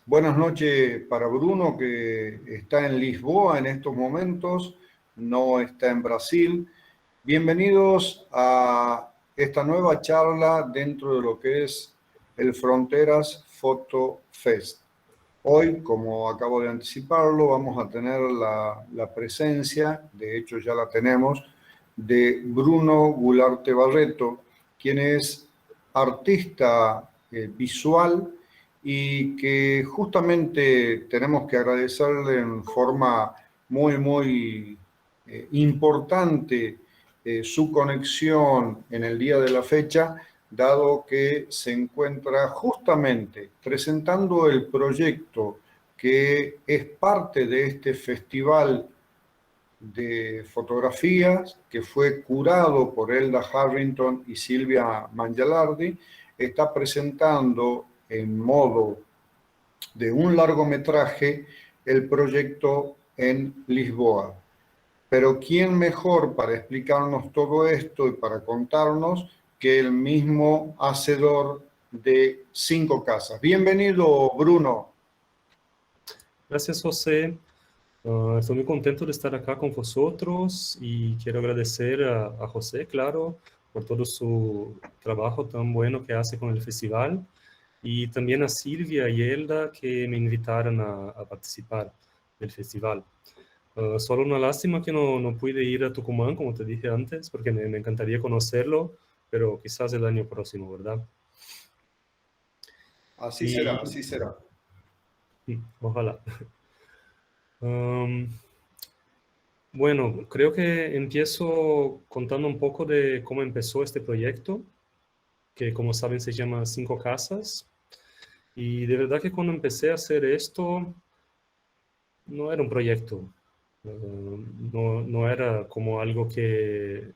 Buenas noches para Bruno, que está en Lisboa en estos momentos, no está en Brasil. Bienvenidos a esta nueva charla dentro de lo que es el Fronteras Photo Fest. Hoy, como acabo de anticiparlo, vamos a tener la presencia, de hecho ya la tenemos, de Bruno Gularte Barreto, quien es artista visual y que justamente tenemos que agradecerle en forma muy importante su conexión en el día de la fecha, dado que se encuentra justamente presentando el proyecto que es parte de este festival de fotografías que fue curado por Elda Harrington y Silvia Mangialardi. Está presentando en modo de un largometraje el proyecto en Lisboa. Pero ¿quién mejor para explicarnos todo esto y para contarnos que el mismo hacedor de 5 casas? Bienvenido, Bruno. Gracias, José. Estoy muy contento de estar acá con vosotros y quiero agradecer a José, claro, por todo su trabajo tan bueno que hace con el festival y también a Silvia y Elda que me invitaron a participar del festival. Solo una lástima que no pude ir a Tucumán, como te dije antes, porque me encantaría conocerlo, pero quizás el año próximo, ¿verdad? Así será, así será. Ojalá. Bueno, creo que empiezo contando un poco de cómo empezó este proyecto, que como saben se llama 5 Casas. Y de verdad que cuando empecé a hacer esto, no era un proyecto, no era como algo que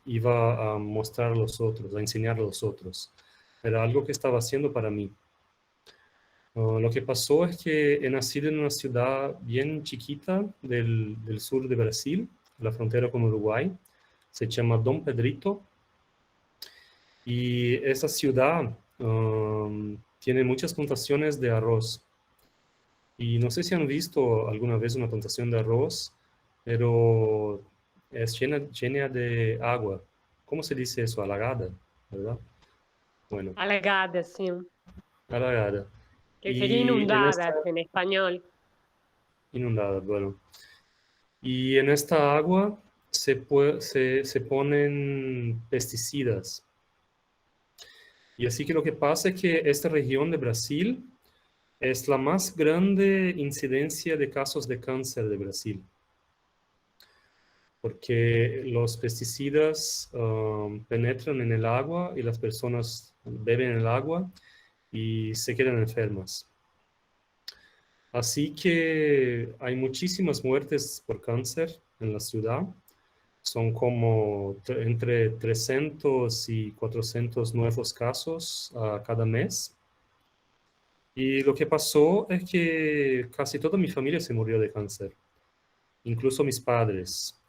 iba a mostrar a los otros, a enseñar a los otros. Era algo que estaba haciendo para mí. Lo que pasó es que he nacido en una ciudad bien chiquita del sur de Brasil, la frontera con Uruguay. Se llama Dom Pedrito. Y esa ciudad tiene muchas plantaciones de arroz. Y no sé si han visto alguna vez una plantación de arroz, pero es llena de agua. ¿Cómo se dice eso? Alagada, ¿verdad? Bueno, Alagada, sí. alagada. Que sería Y en esta inundadas en español. inundada, bueno. Y en esta agua se ponen pesticidas. Y así que lo que pasa es que esta región de Brasil es la más grande incidencia de casos de cáncer de Brasil. Porque los pesticidas penetran en el agua y las personas beben el agua y se quedan enfermas. Así que hay muchísimas muertes por cáncer en la ciudad. Son como entre 300 y 400 nuevos casos cada mes. Y lo que pasó es que casi toda mi familia se murió de cáncer, incluso mis padres.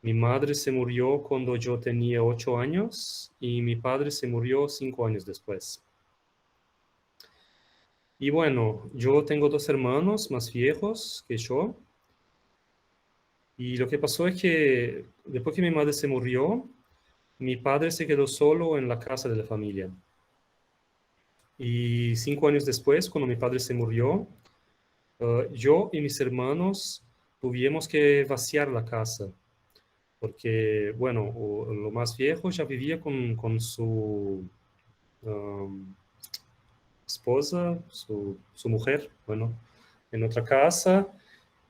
Mi madre se murió cuando yo tenía 8 años y mi padre se murió 5 años después. Y bueno, yo tengo 2 hermanos más viejos que yo. Y lo que pasó es que después que mi madre se murió, mi padre se quedó solo en la casa de la familia. Y 5 años después, cuando mi padre se murió, yo y mis hermanos tuvimos que vaciar la casa. Porque, bueno, lo más viejo ya vivía con su um, esposa, su mujer, bueno, en otra casa.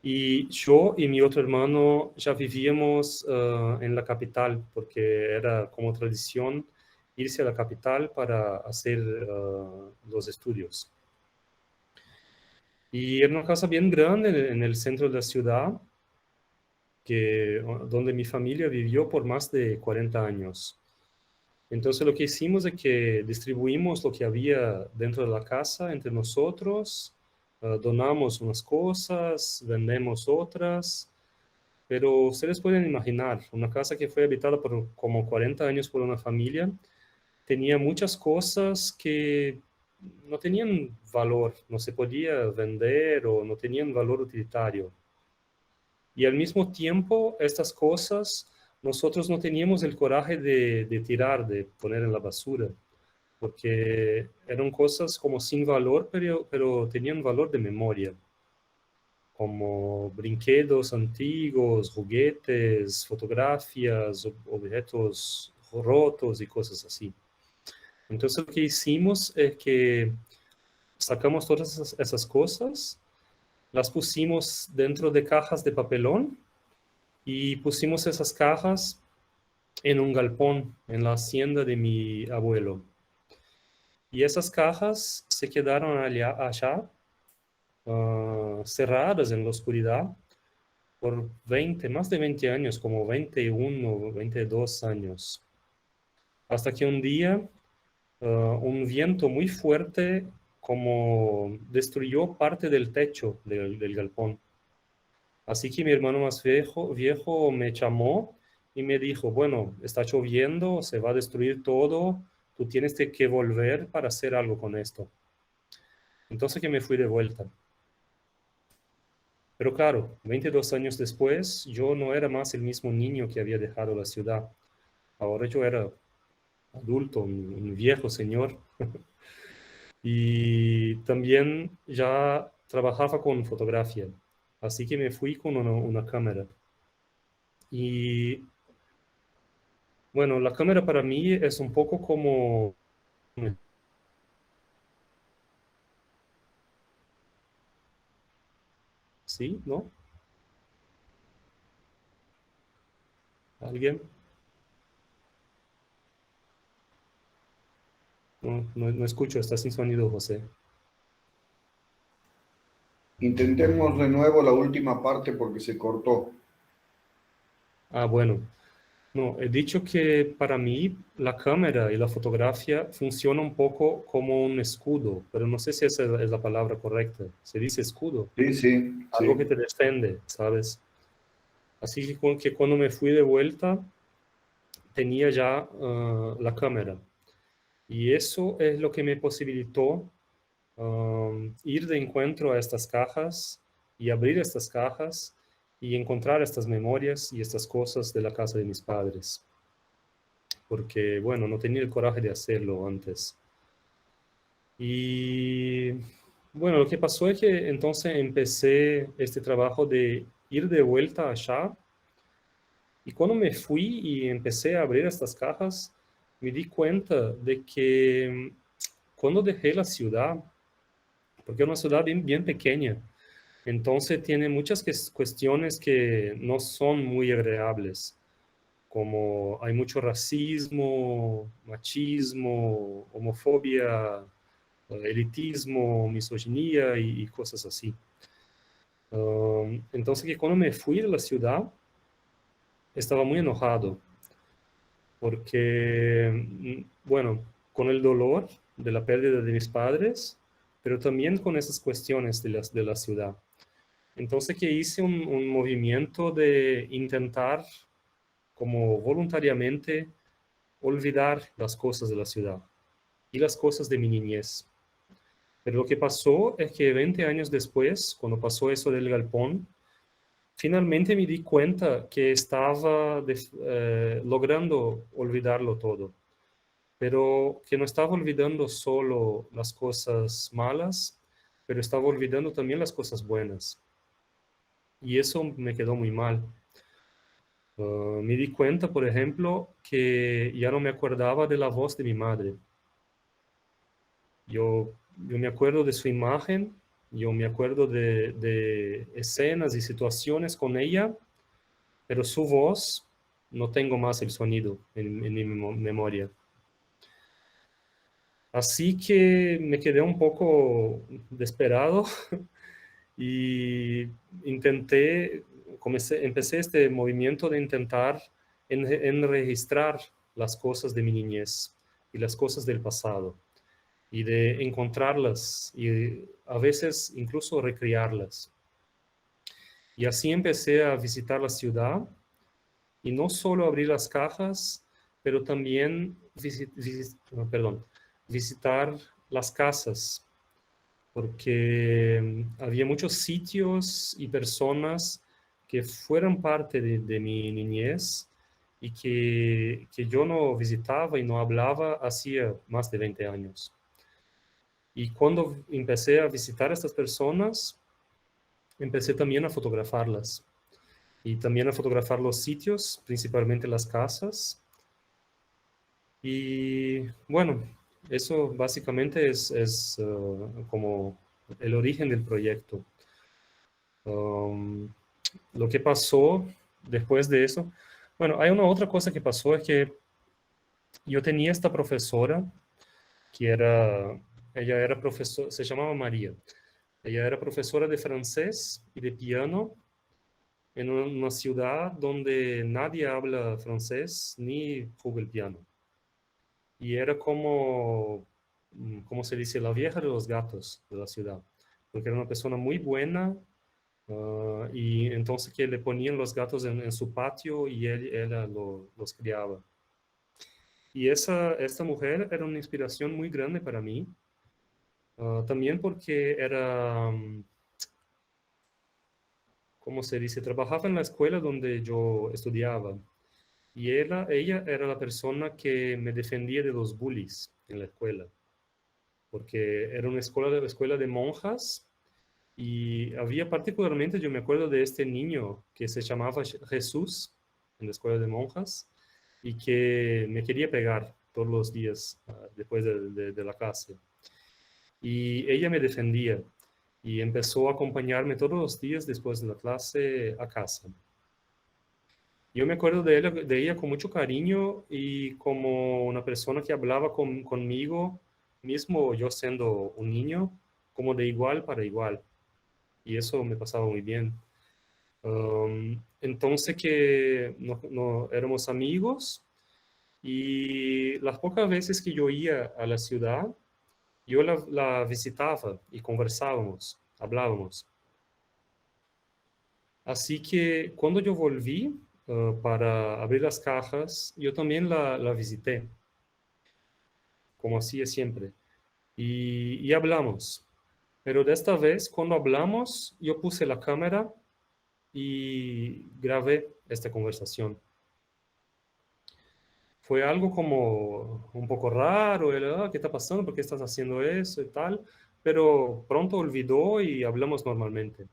Y yo y mi otro hermano ya vivíamos en la capital, porque era como tradición irse a la capital para hacer los estudios. Y era una casa bien grande en el centro de la ciudad, donde mi familia vivió por más de 40 años. Entonces lo que hicimos es que distribuimos lo que había dentro de la casa entre nosotros, donamos unas cosas, vendemos otras, pero ustedes pueden imaginar, una casa que fue habitada por como 40 años por una familia, tenía muchas cosas que no tenían valor, no se podía vender o no tenían valor utilitario. Y al mismo tiempo, estas cosas, nosotros no teníamos el coraje de tirar, de poner en la basura, porque eran cosas como sin valor, pero tenían valor de memoria, como brinquedos antiguos, juguetes, fotografías, objetos rotos y cosas así. Entonces lo que hicimos es que sacamos todas esas cosas, las pusimos dentro de cajas de papelón y pusimos esas cajas en un galpón en la hacienda de mi abuelo. Y esas cajas se quedaron allá cerradas en la oscuridad por más de 20 años, como 21, 22 años. Hasta que un día un viento muy fuerte como destruyó parte del techo del galpón. Así que mi hermano más viejo me llamó y me dijo, bueno, está lloviendo, se va a destruir todo, tú tienes que volver para hacer algo con esto. Entonces que me fui de vuelta. Pero claro, 22 años después, yo no era más el mismo niño que había dejado la ciudad. Ahora yo era adulto, un viejo señor. Y también ya trabajaba con fotografía. Así que me fui con una cámara. Y bueno, la cámara para mí es un poco como... ¿Sí? ¿No? ¿Alguien? No escucho, está sin sonido, José. Intentemos de nuevo la última parte porque se cortó. Ah, bueno. No, he dicho que para mí la cámara y la fotografía funcionan un poco como un escudo, pero no sé si esa es la palabra correcta. Se dice escudo, Sí, sí, algo que sí. te defiende, ¿sabes? Así que cuando me fui de vuelta, tenía ya la cámara. Y eso es lo que me posibilitó ir de encuentro a estas cajas y abrir estas cajas y encontrar estas memorias y estas cosas de la casa de mis padres. Porque, bueno, no tenía el coraje de hacerlo antes. Y, bueno, lo que pasó es que entonces empecé este trabajo de ir de vuelta allá. Y cuando me fui y empecé a abrir estas cajas, me di cuenta de que cuando dejé la ciudad, porque es una ciudad bien pequeña, entonces tiene muchas cuestiones que no son muy agradables, como hay mucho racismo, machismo, homofobia, elitismo, misoginia y cosas así. Entonces que cuando me fui de la ciudad, estaba muy enojado, porque, bueno, con el dolor de la pérdida de mis padres, pero también con esas cuestiones de la ciudad. Entonces que hice un movimiento de intentar como voluntariamente olvidar las cosas de la ciudad y las cosas de mi niñez. Pero lo que pasó es que 20 años después, cuando pasó eso del galpón, finalmente me di cuenta que estaba logrando olvidarlo todo, pero que no estaba olvidando solo las cosas malas, pero estaba olvidando también las cosas buenas. Y eso me quedó muy mal. Me di cuenta, por ejemplo, que ya no me acordaba de la voz de mi madre. Yo me acuerdo de su imagen, yo me acuerdo de escenas y situaciones con ella, pero su voz no tengo más el sonido en mi memoria. Así que me quedé un poco desesperado y empecé este movimiento de intentar registrar las cosas de mi niñez y las cosas del pasado y de encontrarlas y a veces incluso recrearlas. Y así empecé a visitar la ciudad y no solo abrir las cajas, pero también visitar las casas, porque había muchos sitios y personas que fueron parte de mi niñez y que yo no visitaba y no hablaba hacía más de 20 años. Y cuando empecé a visitar a estas personas, empecé también a fotografarlas y también a fotografar los sitios, principalmente las casas. Y bueno, eso básicamente es como el origen del proyecto. Um, lo que pasó después de eso, bueno, hay una otra cosa que pasó, es que yo tenía esta profesora que ella era profesora, se llamaba María. Ella era profesora de francés y de piano en una ciudad donde nadie habla francés ni juega el piano. Y era como, ¿cómo se dice? La vieja de los gatos de la ciudad. Porque era una persona muy buena, y entonces que le ponían los gatos en su patio y ella los criaba. Y esta mujer era una inspiración muy grande para mí, también porque era, ¿cómo se dice? Trabajaba en la escuela donde yo estudiaba. Y ella era la persona que me defendía de los bullies en la escuela, porque era una escuela de monjas y había particularmente, yo me acuerdo de este niño que se llamaba Jesús en la escuela de monjas y que me quería pegar todos los días después de la clase. Y ella me defendía y empezó a acompañarme todos los días después de la clase a casa. Yo me acuerdo de ella con mucho cariño y como una persona que hablaba conmigo, mismo yo siendo un niño, como de igual para igual. Y eso me pasaba muy bien. Entonces que no éramos amigos y las pocas veces que yo iba a la ciudad, yo la visitaba y conversábamos, hablábamos. Así que cuando yo volví para abrir las cajas, yo también la visité, como hacía siempre, y hablamos. Pero de esta vez, cuando hablamos, yo puse la cámara y grabé esta conversación. Fue algo como un poco raro, ¿qué está pasando? ¿Por qué estás haciendo eso y tal? Pero pronto olvidó y hablamos normalmente.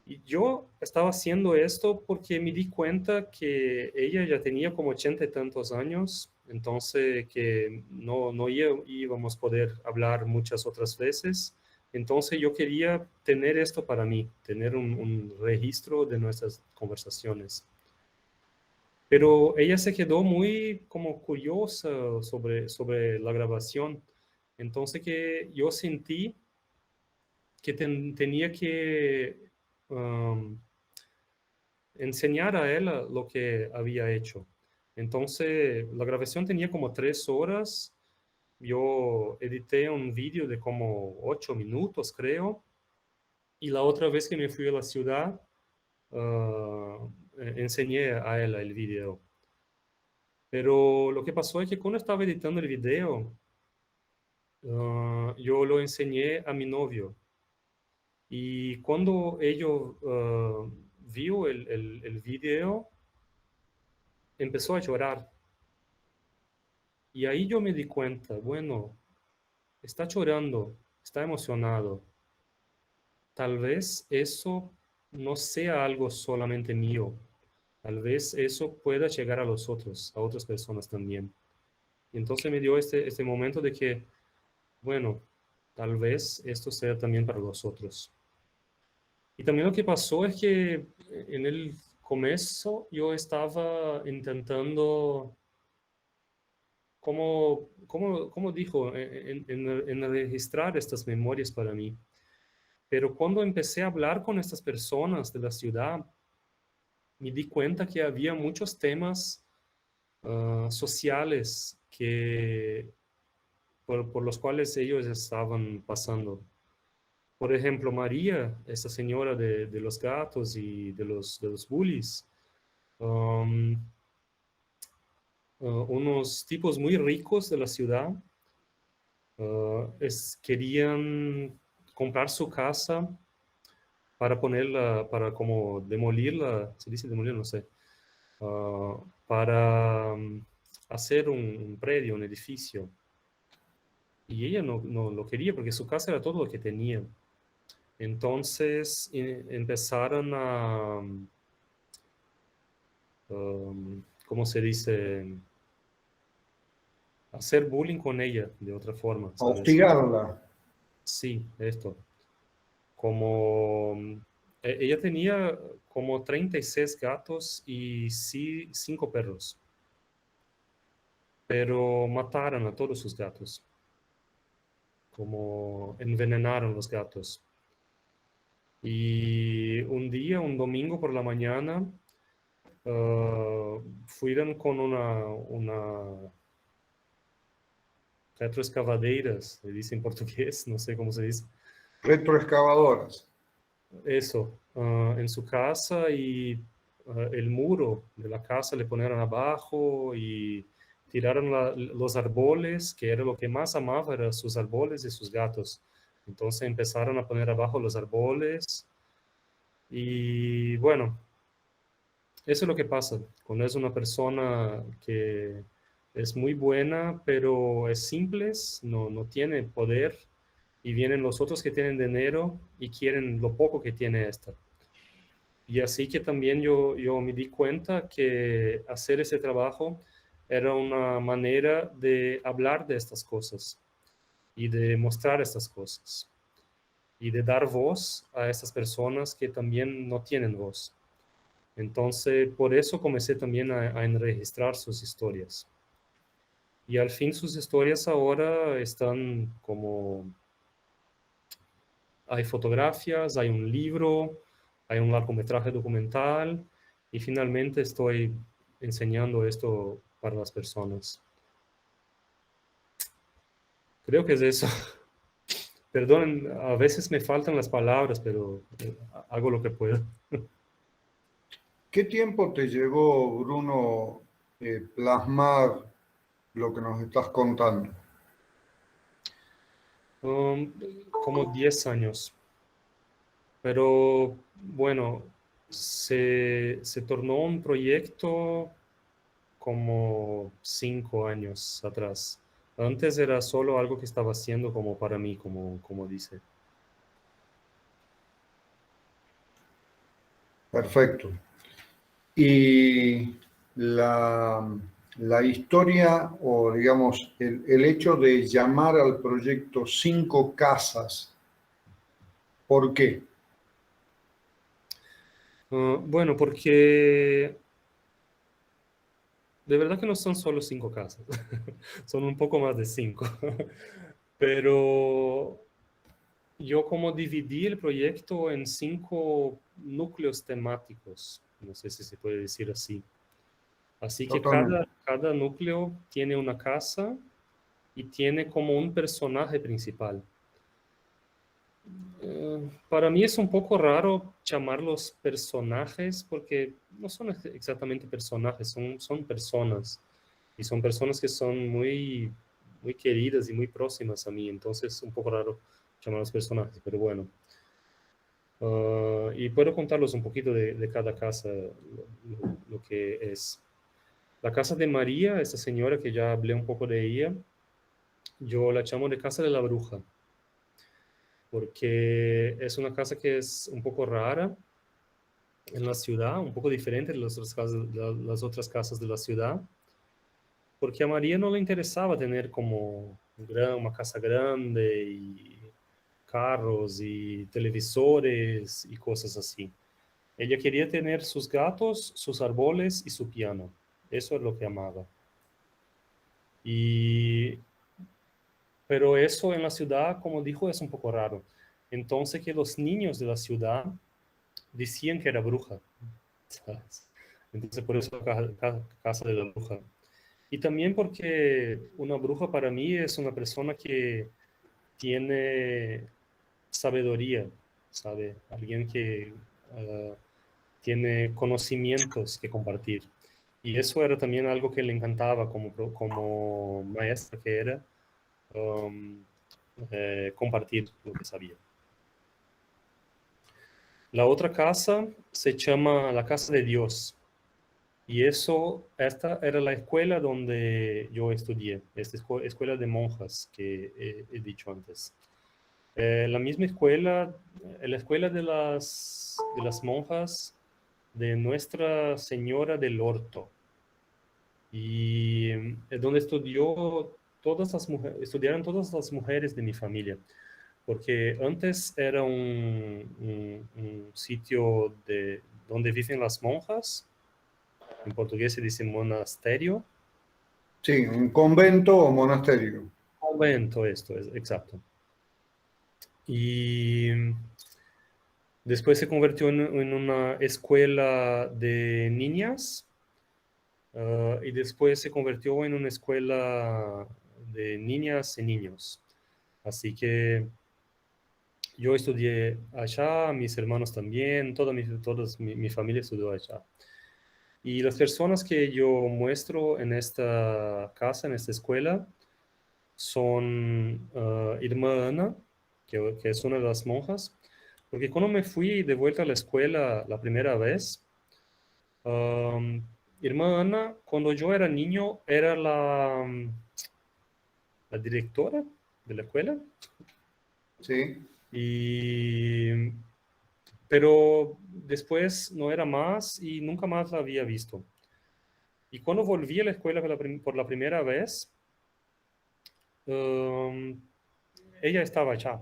Y yo estaba haciendo esto porque me di cuenta que ella ya tenía como 80 y tantos años, entonces que no íbamos a poder hablar muchas otras veces. Entonces yo quería tener esto para mí, tener un registro de nuestras conversaciones. Pero ella se quedó muy como curiosa sobre la grabación. Entonces que yo sentí que tenía que enseñar a ella lo que había hecho. Entonces, la grabación tenía como 3 horas. Yo edité un vídeo de como 8 minutos, creo. Y la otra vez que me fui a la ciudad, enseñé a ella el vídeo. Pero lo que pasó es que cuando estaba editando el video, yo lo enseñé a mi novio. Y cuando ellos vio el video, empezó a llorar. Y ahí yo me di cuenta, bueno, está llorando, está emocionado. Tal vez eso no sea algo solamente mío. Tal vez eso pueda llegar a los otros, a otras personas también. Y entonces me dio este momento de que, bueno, tal vez esto sea también para los otros. Y también lo que pasó es que en el comienzo yo estaba intentando, como dijo, en registrar estas memorias para mí. Pero cuando empecé a hablar con estas personas de la ciudad, me di cuenta que había muchos temas sociales por los cuales ellos estaban pasando. Por ejemplo, María, esa señora de los gatos y de los bullies, unos tipos muy ricos de la ciudad querían comprar su casa para ponerla, para como demolirla, se dice demolir, no sé, para hacer un predio, un edificio. Y ella no lo quería porque su casa era todo lo que tenía. Entonces empezaron a, ¿cómo se dice? Hacer bullying con ella de otra forma, A ¿sabes? hostigarla. Sí, esto. Como ella tenía como 36 gatos y sí, 5 perros, pero mataron a todos sus gatos, como envenenaron los gatos. Y un día, un domingo por la mañana, fueron con una retroescavadeiras, se dice en portugués, no sé cómo se dice. Retroexcavadoras. Eso, en su casa y el muro de la casa le ponieron abajo y tiraron los árboles, que era lo que más amaba, eran sus árboles y sus gatos. Entonces empezaron a poner abajo los árboles y bueno, eso es lo que pasa cuando es una persona que es muy buena, pero es simple, no tiene poder y vienen los otros que tienen dinero y quieren lo poco que tiene esta. Y así que también yo me di cuenta que hacer ese trabajo era una manera de hablar de estas cosas y de mostrar estas cosas y de dar voz a estas personas que también no tienen voz. Entonces, por eso comencé también a enregistrar sus historias. Y al fin sus historias ahora están como, hay fotografías, hay un libro, hay un largometraje documental y finalmente estoy enseñando esto para las personas. Creo que es eso. Perdonen, a veces me faltan las palabras, pero hago lo que puedo. ¿Qué tiempo te llevó, Bruno, plasmar lo que nos estás contando? Um, Como 10 años. Pero bueno, se tornó un proyecto como 5 años atrás. Antes era solo algo que estaba haciendo como para mí, como dice. Perfecto. Y la historia o digamos el hecho de llamar al proyecto Cinco Casas, ¿por qué? Bueno, porque de verdad que no son solo 5 casas, son un poco más de 5. Pero yo como dividí el proyecto en 5 núcleos temáticos, no sé si se puede decir así. Así que Totalmente. cada núcleo tiene una casa y tiene como un personaje principal. Para mí es un poco raro llamarlos personajes porque no son exactamente personajes, son personas. Y son personas que son muy queridas y muy próximas a mí, entonces es un poco raro llamarlos personajes, pero bueno. Y puedo contarlos un poquito de cada casa, lo que es. La casa de María, esta señora que ya hablé un poco de ella, yo la llamo de casa de la bruja, porque es una casa que es un poco rara en la ciudad, un poco diferente de las otras casas de la ciudad, porque a María no le interesaba tener como una casa grande y carros y televisores y cosas así. Ella quería tener sus gatos, sus árboles y su piano. Eso es lo que amaba. Y pero eso en la ciudad, como dijo, es un poco raro. Entonces que los niños de la ciudad decían que era bruja, ¿sabes? Entonces por eso casa de la bruja. Y también porque una bruja para mí es una persona que tiene sabiduría, ¿sabe? Alguien que tiene conocimientos que compartir. Y eso era también algo que le encantaba como maestra que era. compartir lo que sabía. La otra casa se llama la Casa de Dios. Y esta era la escuela donde yo estudié, esta escuela de monjas que he dicho antes. La misma escuela, la escuela de las monjas de Nuestra Señora del Orto. Y es donde estudiaron todas las mujeres de mi familia. Porque antes era un sitio donde viven las monjas. En portugués se dice monasterio. Sí, un convento o monasterio. Convento, esto es exacto. Y después se convirtió en una escuela de niñas. Y después se convirtió en una escuela de niñas y niños. Así que yo estudié allá, mis hermanos también, toda mi familia estudió allá. Y las personas que yo muestro en esta casa, en esta escuela, son Irmã Ana, que es una de las monjas, porque cuando me fui de vuelta a la escuela la primera vez, Irmã Ana, cuando yo era niño, era la directora de la escuela. Sí. Pero después no era más y nunca más la había visto. Y cuando volví a la escuela por la primera vez, ella estaba allá.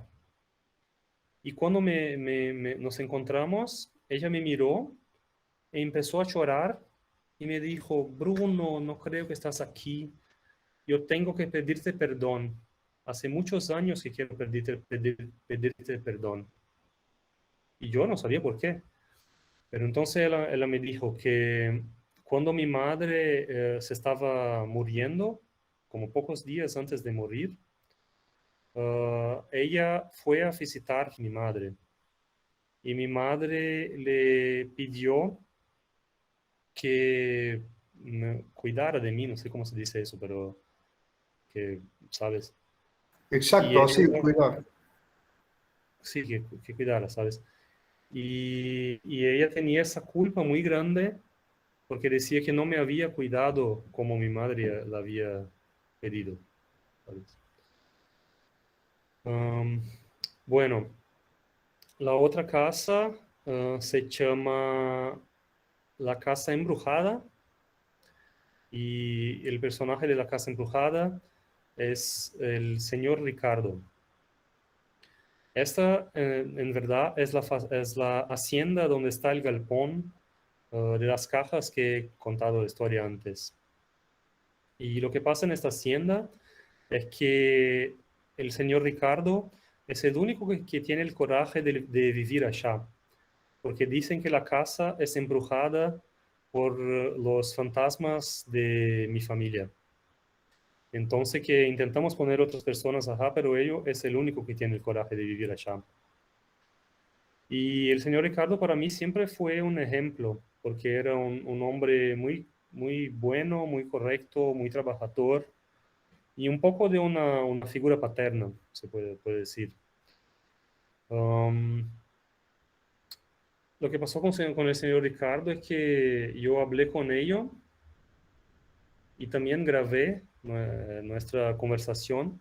Y cuando nos encontramos, ella me miró e empezó a llorar y me dijo: Bruno, no creo que estás aquí. Yo tengo que pedirte perdón. Hace muchos años que quiero pedirte perdón. Y yo no sabía por qué. Pero entonces ella me dijo que cuando mi madre se estaba muriendo, como pocos días antes de morir, ella fue a visitar a mi madre. Y mi madre le pidió que me cuidara de mí, no sé cómo se dice eso, pero que, ¿sabes? Y Exacto, así, cuidar. sí, que cuidara, ¿sabes? Y ella tenía esa culpa muy grande porque decía que no me había cuidado como mi madre la había pedido, ¿sabes? Bueno, la otra casa se llama La Casa Embrujada y el personaje de la Casa Embrujada es el señor Ricardo. Esta, en verdad, es la hacienda donde está el galpón de las cajas que he contado la historia antes. Y lo que pasa en esta hacienda es que el señor Ricardo es el único que tiene el coraje de vivir allá, porque dicen que la casa es embrujada por los fantasmas de mi familia. Entonces que intentamos poner otras personas allá, pero él es el único que tiene el coraje de vivir allá. Y el señor Ricardo para mí siempre fue un ejemplo, porque era un hombre muy, muy bueno, muy correcto, muy trabajador y un poco de una figura paterna, se puede decir. Lo que pasó con el señor Ricardo es que yo hablé con ellos y también grabé nuestra conversación,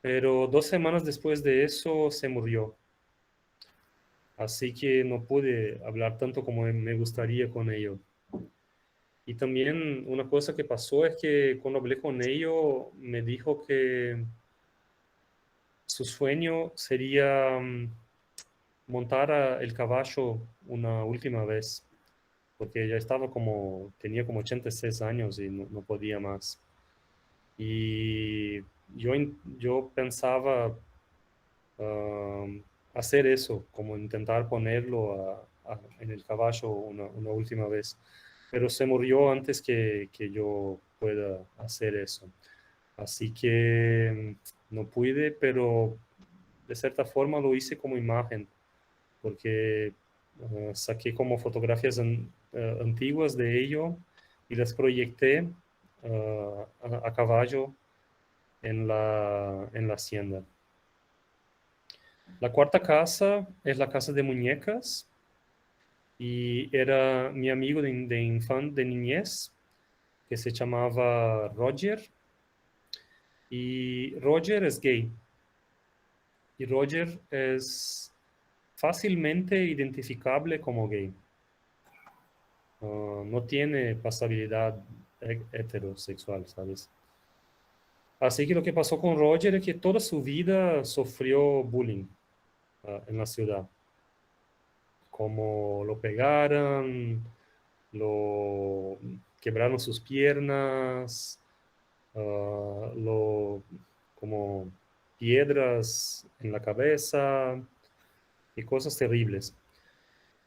pero 2 semanas después de eso se murió. Así que no pude hablar tanto como me gustaría con ellos. Y también una cosa que pasó es que cuando hablé con ellos me dijo que su sueño sería montar el caballo una última vez, porque ya tenía como 86 años y no podía más. Y yo pensaba hacer eso, como intentar ponerlo en el caballo una última vez. Pero se murió antes que yo pueda hacer eso. Así que no pude, pero de cierta forma lo hice como imagen, porque saqué como fotografías antiguas de ello y las proyecté a caballo en la hacienda. La cuarta casa es la casa de muñecas y era mi amigo de niñez que se llamaba Roger, y Roger es gay y Roger es fácilmente identificable como gay. No tiene pasabilidad heterosexual, ¿sabes? Así que lo que pasó con Roger es que toda su vida sufrió bullying en la ciudad. Como lo pegaron, lo quebraron sus piernas, como piedras en la cabeza y cosas terribles.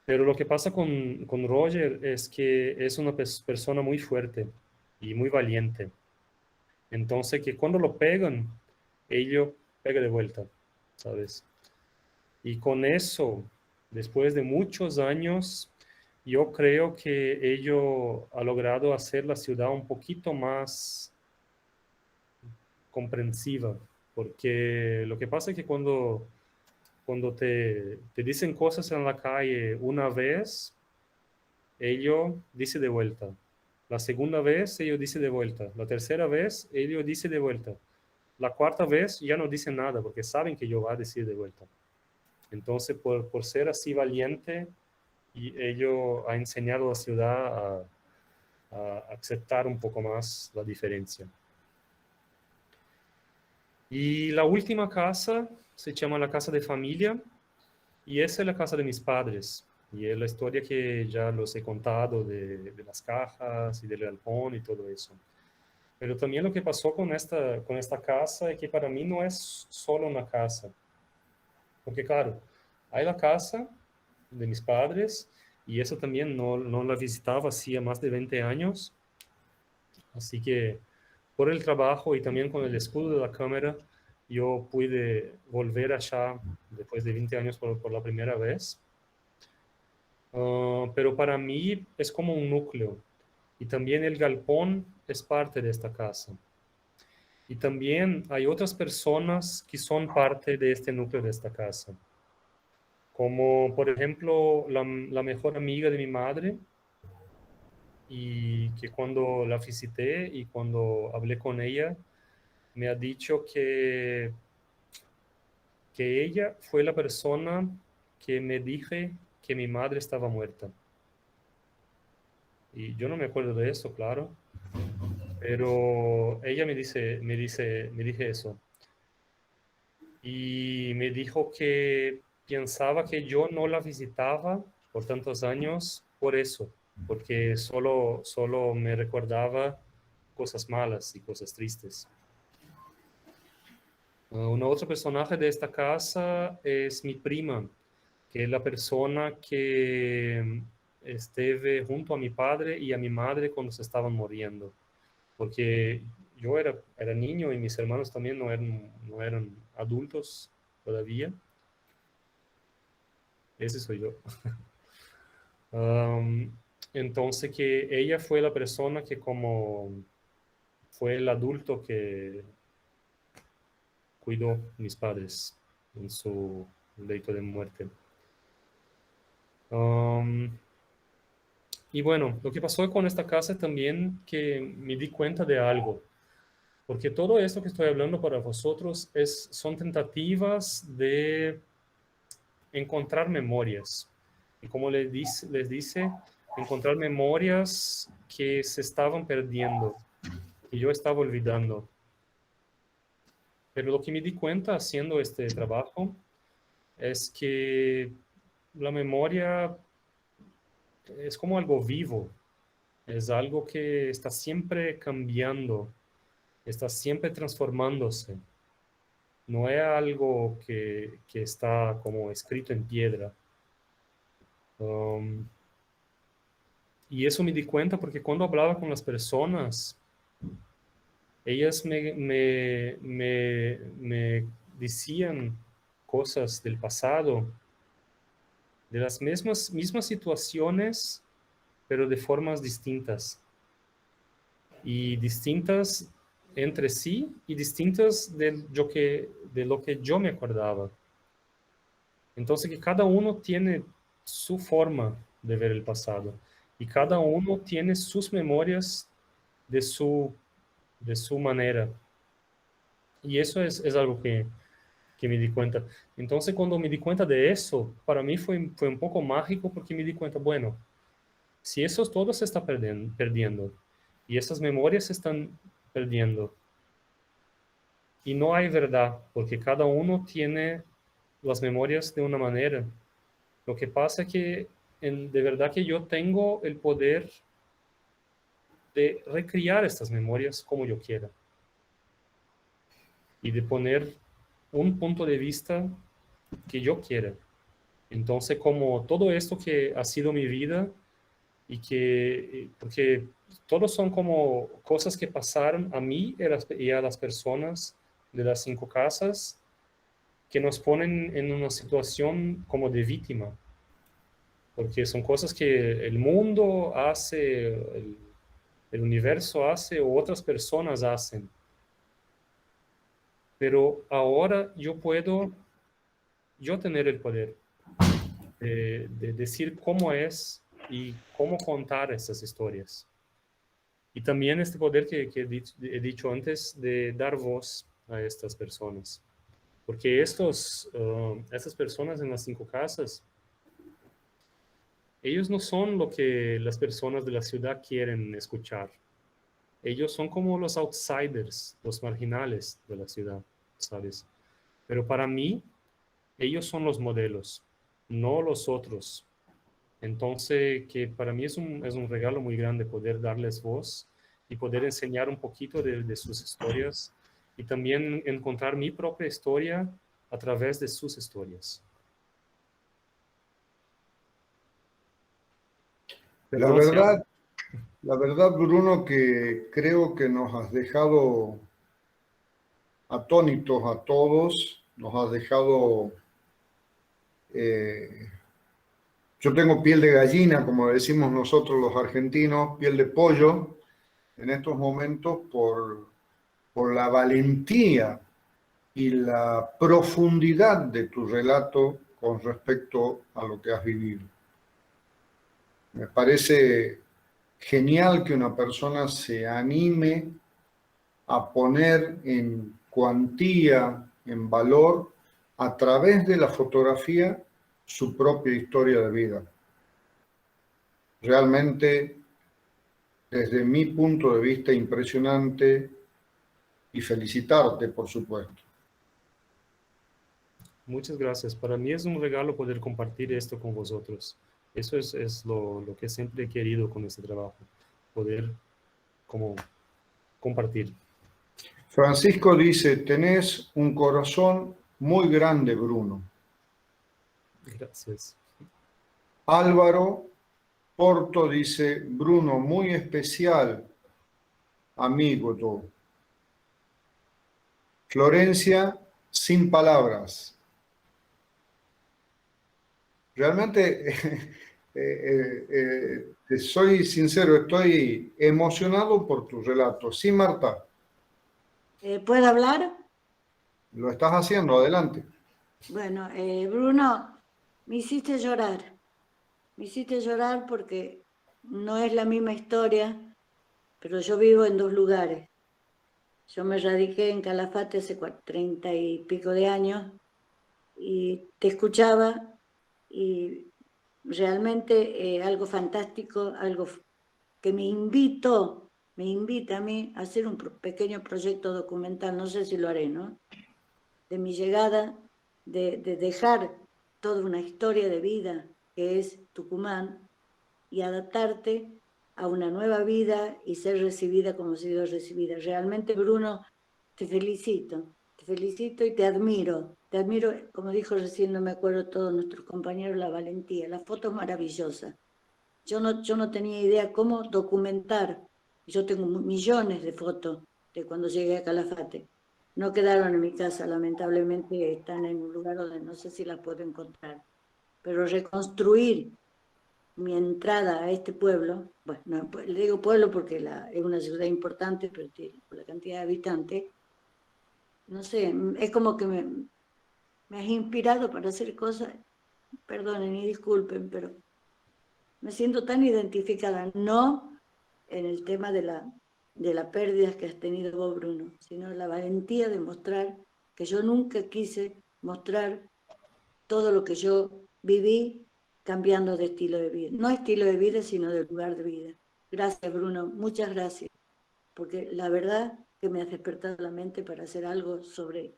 Pero lo que pasa con Roger es que es una persona muy fuerte y muy valiente. Entonces, que cuando lo pegan, ellos pega de vuelta, ¿sabes? Y con eso, después de muchos años, yo creo que ello ha logrado hacer la ciudad un poquito más comprensiva, porque lo que pasa es que cuando te dicen cosas en la calle una vez, ello dice de vuelta. La segunda vez, ello dice de vuelta. La tercera vez, ello dice de vuelta. La cuarta vez ya no dice nada porque saben que yo va a decir de vuelta. Entonces, por ser así valiente, y ello ha enseñado a la ciudad a aceptar un poco más la diferencia. Y la última casa se llama la casa de familia y esa es la casa de mis padres. Y es la historia que ya los he contado de las cajas y del galpón y todo eso. Pero también lo que pasó con esta casa es que para mí no es solo una casa. Porque claro, hay la casa de mis padres y eso también no la visitaba hacía más de 20 años. Así que por el trabajo y también con el escudo de la cámara, yo pude volver allá después de 20 años por la primera vez. Pero para mí es como un núcleo. Y también el galpón es parte de esta casa. Y también hay otras personas que son parte de este núcleo de esta casa. Como por ejemplo la mejor amiga de mi madre, y que cuando la visité y cuando hablé con ella, me ha dicho que ella fue la persona que me dije que mi madre estaba muerta. Y yo no me acuerdo de eso, claro, pero ella me dije eso. Y me dijo que pensaba que yo no la visitaba por tantos años por eso, porque solo me recordaba cosas malas y cosas tristes. Una otra personaje de esta casa es mi prima, que es la persona que estuve junto a mi padre y a mi madre cuando se estaban muriendo. Porque yo era niño y mis hermanos también no eran adultos todavía. Ese soy yo. Entonces que ella fue la persona que como fue el adulto que cuidó a mis padres en su lecho de muerte. Y bueno, lo que pasó con esta casa también que me di cuenta de algo, porque todo esto que estoy hablando para vosotros son tentativas de encontrar memorias. Y como les dice, encontrar memorias que se estaban perdiendo, que yo estaba olvidando. Pero lo que me di cuenta haciendo este trabajo es que la memoria es como algo vivo, es algo que está siempre cambiando, está siempre transformándose. No es algo que está como escrito en piedra. Y eso me di cuenta porque cuando hablaba con las personas, ellas me decían cosas del pasado, de las mismas situaciones, pero de formas distintas. Y distintas entre sí y distintas de lo que yo me acordaba. Entonces que cada uno tiene su forma de ver el pasado y cada uno tiene sus memorias de su manera. Y eso es algo que me di cuenta. Entonces cuando me di cuenta de eso, para mí fue un poco mágico porque me di cuenta, bueno, si eso todo se está perdiendo y esas memorias se están perdiendo y no hay verdad porque cada uno tiene las memorias de una manera. Lo que pasa es que de verdad que yo tengo el poder de recrear estas memorias como yo quiera y de poner un punto de vista que yo quiera. Entonces, como todo esto que ha sido mi vida porque todos son como cosas que pasaron a mí y a las personas de las 5 casas que nos ponen en una situación como de víctima, porque son cosas que el mundo hace, el universo hace o otras personas hacen. Pero ahora yo puedo tener el poder de decir cómo es y cómo contar esas historias. Y también este poder que he dicho antes de dar voz a estas personas. Porque estas personas en las 5 casas, ellos no son lo que las personas de la ciudad quieren escuchar. Ellos son como los outsiders, los marginales de la ciudad, ¿sabes? Pero para mí, ellos son los modelos, no los otros. Entonces, que para mí es un regalo muy grande poder darles voz y poder enseñar un poquito de sus historias y también encontrar mi propia historia a través de sus historias. La Perdón, sí. verdad, Bruno, que creo que nos has dejado atónitos a todos, nos has dejado, yo tengo piel de gallina, como decimos nosotros los argentinos, piel de pollo, en estos momentos por la valentía y la profundidad de tu relato con respecto a lo que has vivido. Me parece genial que una persona se anime a poner en cuantía, en valor, a través de la fotografía, su propia historia de vida. Realmente, desde mi punto de vista, impresionante y felicitarte, por supuesto. Muchas gracias. Para mí es un regalo poder compartir esto con vosotros. Eso es lo que siempre he querido con este trabajo, poder como compartir. Francisco dice, tenés un corazón muy grande, Bruno. Gracias. Álvaro Porto dice, Bruno, muy especial, amigo tú. Florencia, sin palabras. Realmente, te soy sincero, estoy emocionado por tu relato. Sí, Marta, ¿Puedo hablar? lo estás haciendo, adelante. Bueno, Bruno, me hiciste llorar. Me hiciste llorar porque no es la misma historia, pero yo vivo en 2 lugares. Yo me radiqué en Calafate hace 30 y pico de años y te escuchaba y realmente algo fantástico, algo que me invita a mí a hacer un pequeño proyecto documental, no sé si lo haré, ¿no? De mi llegada, de dejar toda una historia de vida que es Tucumán y adaptarte a una nueva vida y ser recibida como he sido recibida. Realmente, Bruno, te felicito y te admiro, como dijo recién, no me acuerdo todos nuestros compañeros, la valentía, la foto es maravillosa. Yo no tenía idea cómo documentar, yo tengo millones de fotos de cuando llegué a Calafate. No quedaron en mi casa, lamentablemente están en un lugar donde no sé si las puedo encontrar. Pero reconstruir mi entrada a este pueblo, bueno, no, le digo pueblo porque es una ciudad importante, pero por la cantidad de habitantes, no sé, es como que me has inspirado para hacer cosas, perdonen y disculpen, pero me siento tan identificada, no en el tema de la pérdida que has tenido vos, Bruno, sino la valentía de mostrar que yo nunca quise mostrar todo lo que yo viví cambiando de estilo de vida. No estilo de vida, sino de lugar de vida. Gracias, Bruno, muchas gracias, porque la verdad que me has despertado la mente para hacer algo sobre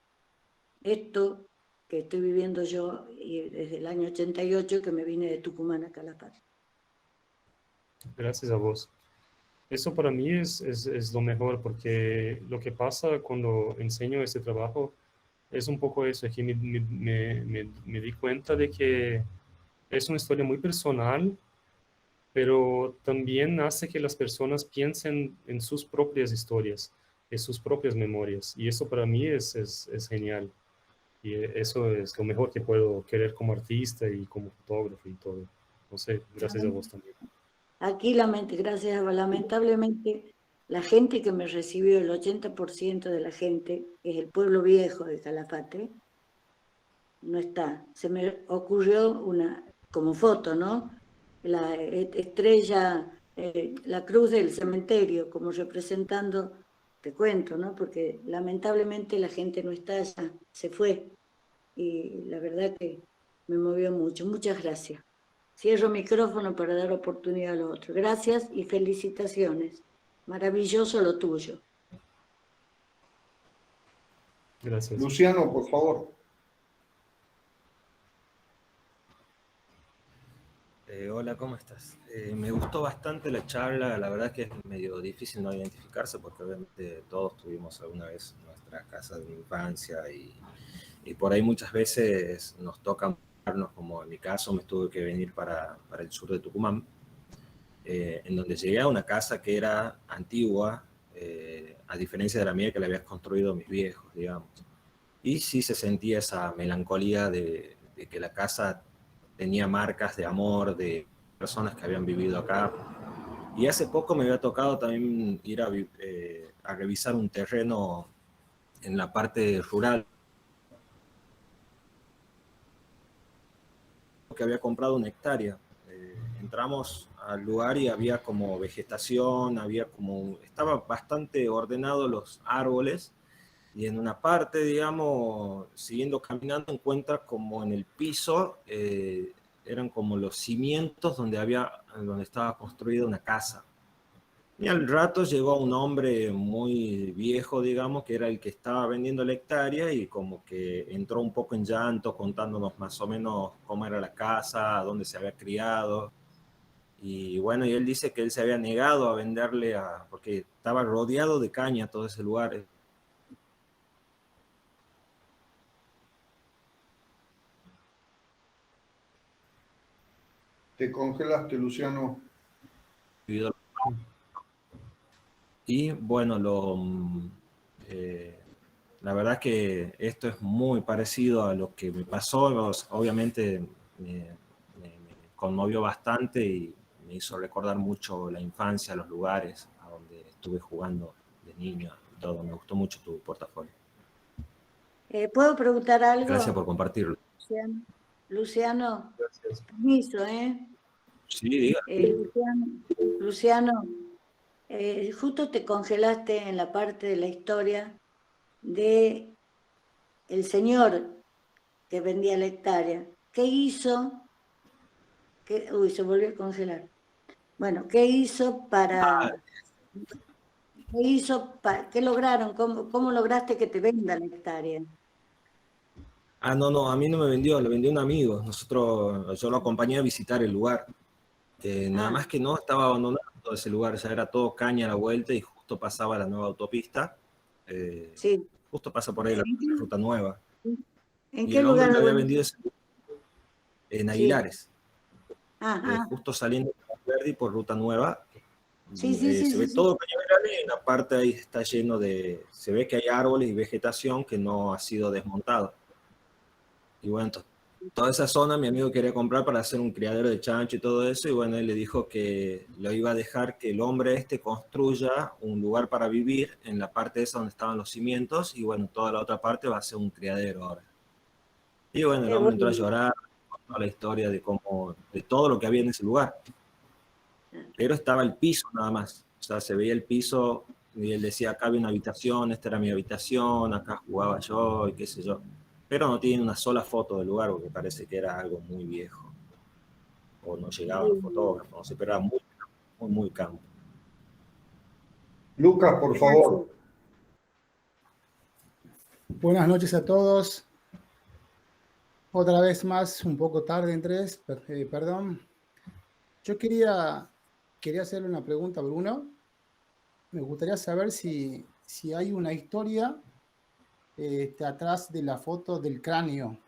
esto que estoy viviendo yo y desde el año 88 que me vine de Tucumán a Calafate. Gracias a vos. Eso para mí es lo mejor, porque lo que pasa cuando enseño este trabajo es un poco eso, es que me di cuenta de que es una historia muy personal, pero también hace que las personas piensen en sus propias historias, en sus propias memorias, y eso para mí es genial. Y eso es lo mejor que puedo querer como artista y como fotógrafo y todo. No sé, gracias a vos también. Aquí, lamentablemente, la gente que me recibió, el 80% de la gente, es el pueblo viejo de Calafate, no está. Se me ocurrió como foto, ¿no? La estrella, la cruz del cementerio, como representando, te cuento, ¿no? Porque lamentablemente la gente no está allá, se fue. Y la verdad que me movió mucho. Muchas gracias. Cierro micrófono para dar oportunidad a los otros. Gracias y felicitaciones. Maravilloso lo tuyo. Gracias. Luciano, por favor. Hola, ¿cómo estás? Me gustó bastante la charla, la verdad que es medio difícil no identificarse porque obviamente todos tuvimos alguna vez nuestra casa de infancia y por ahí muchas veces nos toca mudarnos, como en mi caso me tuve que venir para el sur de Tucumán, en donde llegué a una casa que era antigua, a diferencia de la mía que la habían construido mis viejos, digamos. Y sí se sentía esa melancolía de que la casa tenía marcas de amor de personas que habían vivido acá. Y hace poco me había tocado también ir a revisar un terreno en la parte rural que había comprado 1 hectárea. Entramos al lugar y había como vegetación, estaba bastante ordenado los árboles. Y en una parte, digamos, siguiendo caminando, encuentras como en el piso, eran como los cimientos donde estaba construida una casa. Y al rato llegó un hombre muy viejo, digamos, que era el que estaba vendiendo la hectárea y como que entró un poco en llanto contándonos más o menos cómo era la casa, dónde se había criado. Y bueno, y él dice que él se había negado a venderle porque estaba rodeado de caña todo ese lugar. Te congelaste, Luciano. Y bueno, la verdad que esto es muy parecido a lo que me pasó. Obviamente me conmovió bastante y me hizo recordar mucho la infancia, los lugares a donde estuve jugando de niño y todo. Me gustó mucho tu portafolio. ¿Puedo preguntar algo? Gracias por compartirlo. Luciano, Gracias. permiso, Sí, diga. Luciano, justo te congelaste en la parte de la historia de el señor que vendía la hectárea. ¿Qué hizo? Uy, se volvió a congelar. Bueno, ¿qué hizo ¿Qué lograron? ¿Cómo lograste que te venda la hectárea? No, a mí no me vendió, lo vendió un amigo. Yo lo acompañé a visitar el lugar. Nada más que no, estaba abandonado todo ese lugar, ya era todo caña a la vuelta y justo pasaba la nueva autopista. Sí. Justo pasa por ahí la ruta nueva. ¿En Y qué el hombre lugar me lo había vendió? vendido ese lugar en Aguilares. Justo saliendo de Verdi por ruta nueva. Sí. Se ve todo cañaveral y en la parte ahí está lleno se ve que hay árboles y vegetación que no ha sido desmontado. Y bueno, entonces toda esa zona mi amigo quería comprar para hacer un criadero de chancho y todo eso, y bueno, él le dijo que lo iba a dejar que el hombre construya un lugar para vivir en la parte esa donde estaban los cimientos, y bueno, toda la otra parte va a ser un criadero ahora. Y bueno, el Qué hombre entró a bueno. llorar, contó la historia de cómo, de todo lo que había en ese lugar. Pero estaba el piso nada más, o sea, se veía el piso, y él decía, acá había una habitación, esta era mi habitación, acá jugaba yo, y qué sé yo. Pero no tiene una sola foto del lugar, porque parece que era algo muy viejo, o no llegaban los fotógrafos, no sé, pero era muy, muy, muy campo. Lucas, por favor. Buenas noches a todos. Otra vez más, un poco tarde perdón. Yo quería hacerle una pregunta a Bruno. Me gustaría saber si hay una historia atrás de la foto del cráneo.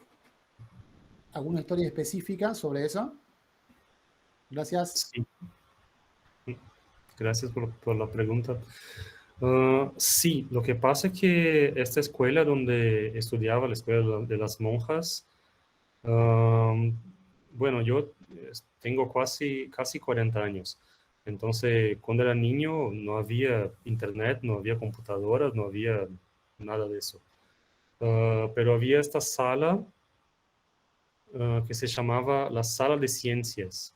¿Alguna historia específica sobre eso? Gracias. Sí. Gracias por la pregunta. Sí, lo que pasa es que esta escuela donde estudiaba, la escuela de las monjas, bueno, yo tengo casi 40 años. Entonces, cuando era niño no había internet, no había computadoras, no había nada de eso. Pero había esta sala que se llamaba la Sala de Ciencias.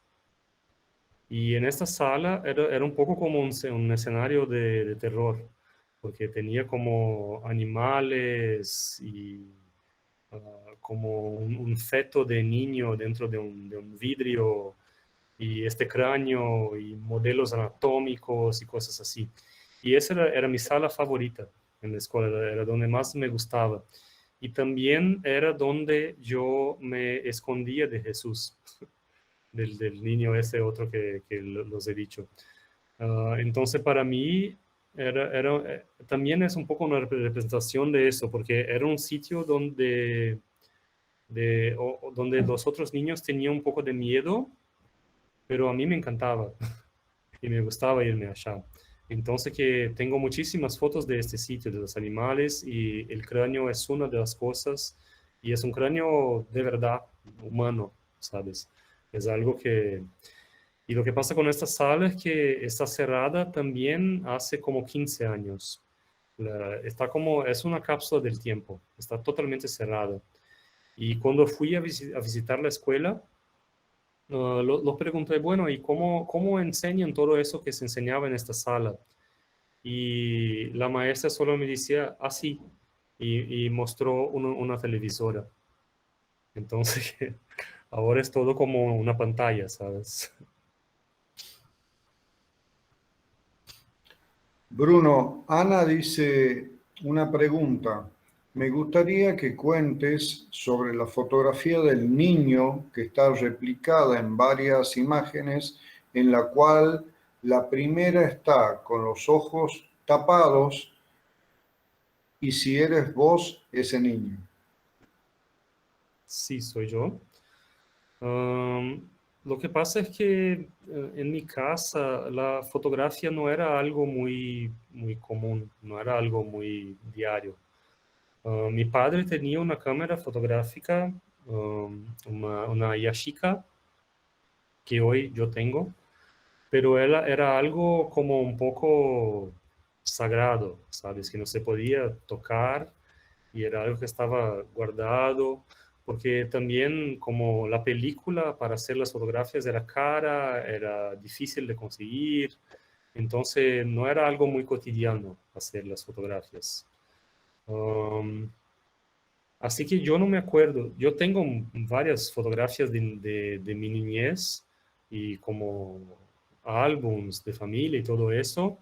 Y en esta sala era un poco como un escenario de terror, porque tenía como animales y como un feto de niño dentro de un vidrio y este cráneo y modelos anatómicos y cosas así. Y esa era mi sala favorita en la escuela, era donde más me gustaba. Y también era donde yo me escondía de Jesús. Del niño ese otro que los he dicho. Entonces para mí también es un poco una representación de eso, porque era un sitio donde, donde los otros niños tenían un poco de miedo, pero a mí me encantaba y me gustaba irme allá. Entonces que tengo muchísimas fotos de este sitio, de los animales, y el cráneo es una de las cosas, y es un cráneo de verdad humano, ¿sabes? Es algo que... Y lo que pasa con esta sala es que está cerrada también hace como 15 años. Está como, es una cápsula del tiempo, está totalmente cerrada. Y cuando fui a visitar la escuela, los pregunté, bueno, ¿y cómo enseñan todo eso que se enseñaba en esta sala? Y la maestra solo me decía, así, y mostró una televisora. Entonces, ahora es todo como una pantalla, ¿sabes? Bruno, Ana dice una pregunta. Me gustaría que cuentes sobre la fotografía del niño que está replicada en varias imágenes, en la cual la primera está con los ojos tapados y si eres vos, ese niño. Sí, soy yo. Lo que pasa es que en mi casa la fotografía no era algo muy común, no era algo muy diario. Mi padre tenía una cámara fotográfica, una Yashica, que hoy yo tengo, pero era algo como un poco sagrado, ¿sabes? Que no se podía tocar y era algo que estaba guardado, porque también como la película para hacer las fotografías era cara, era difícil de conseguir, entonces no era algo muy cotidiano hacer las fotografías. Así que yo no me acuerdo, yo tengo varias fotografías de mi niñez y como álbums de familia y todo eso,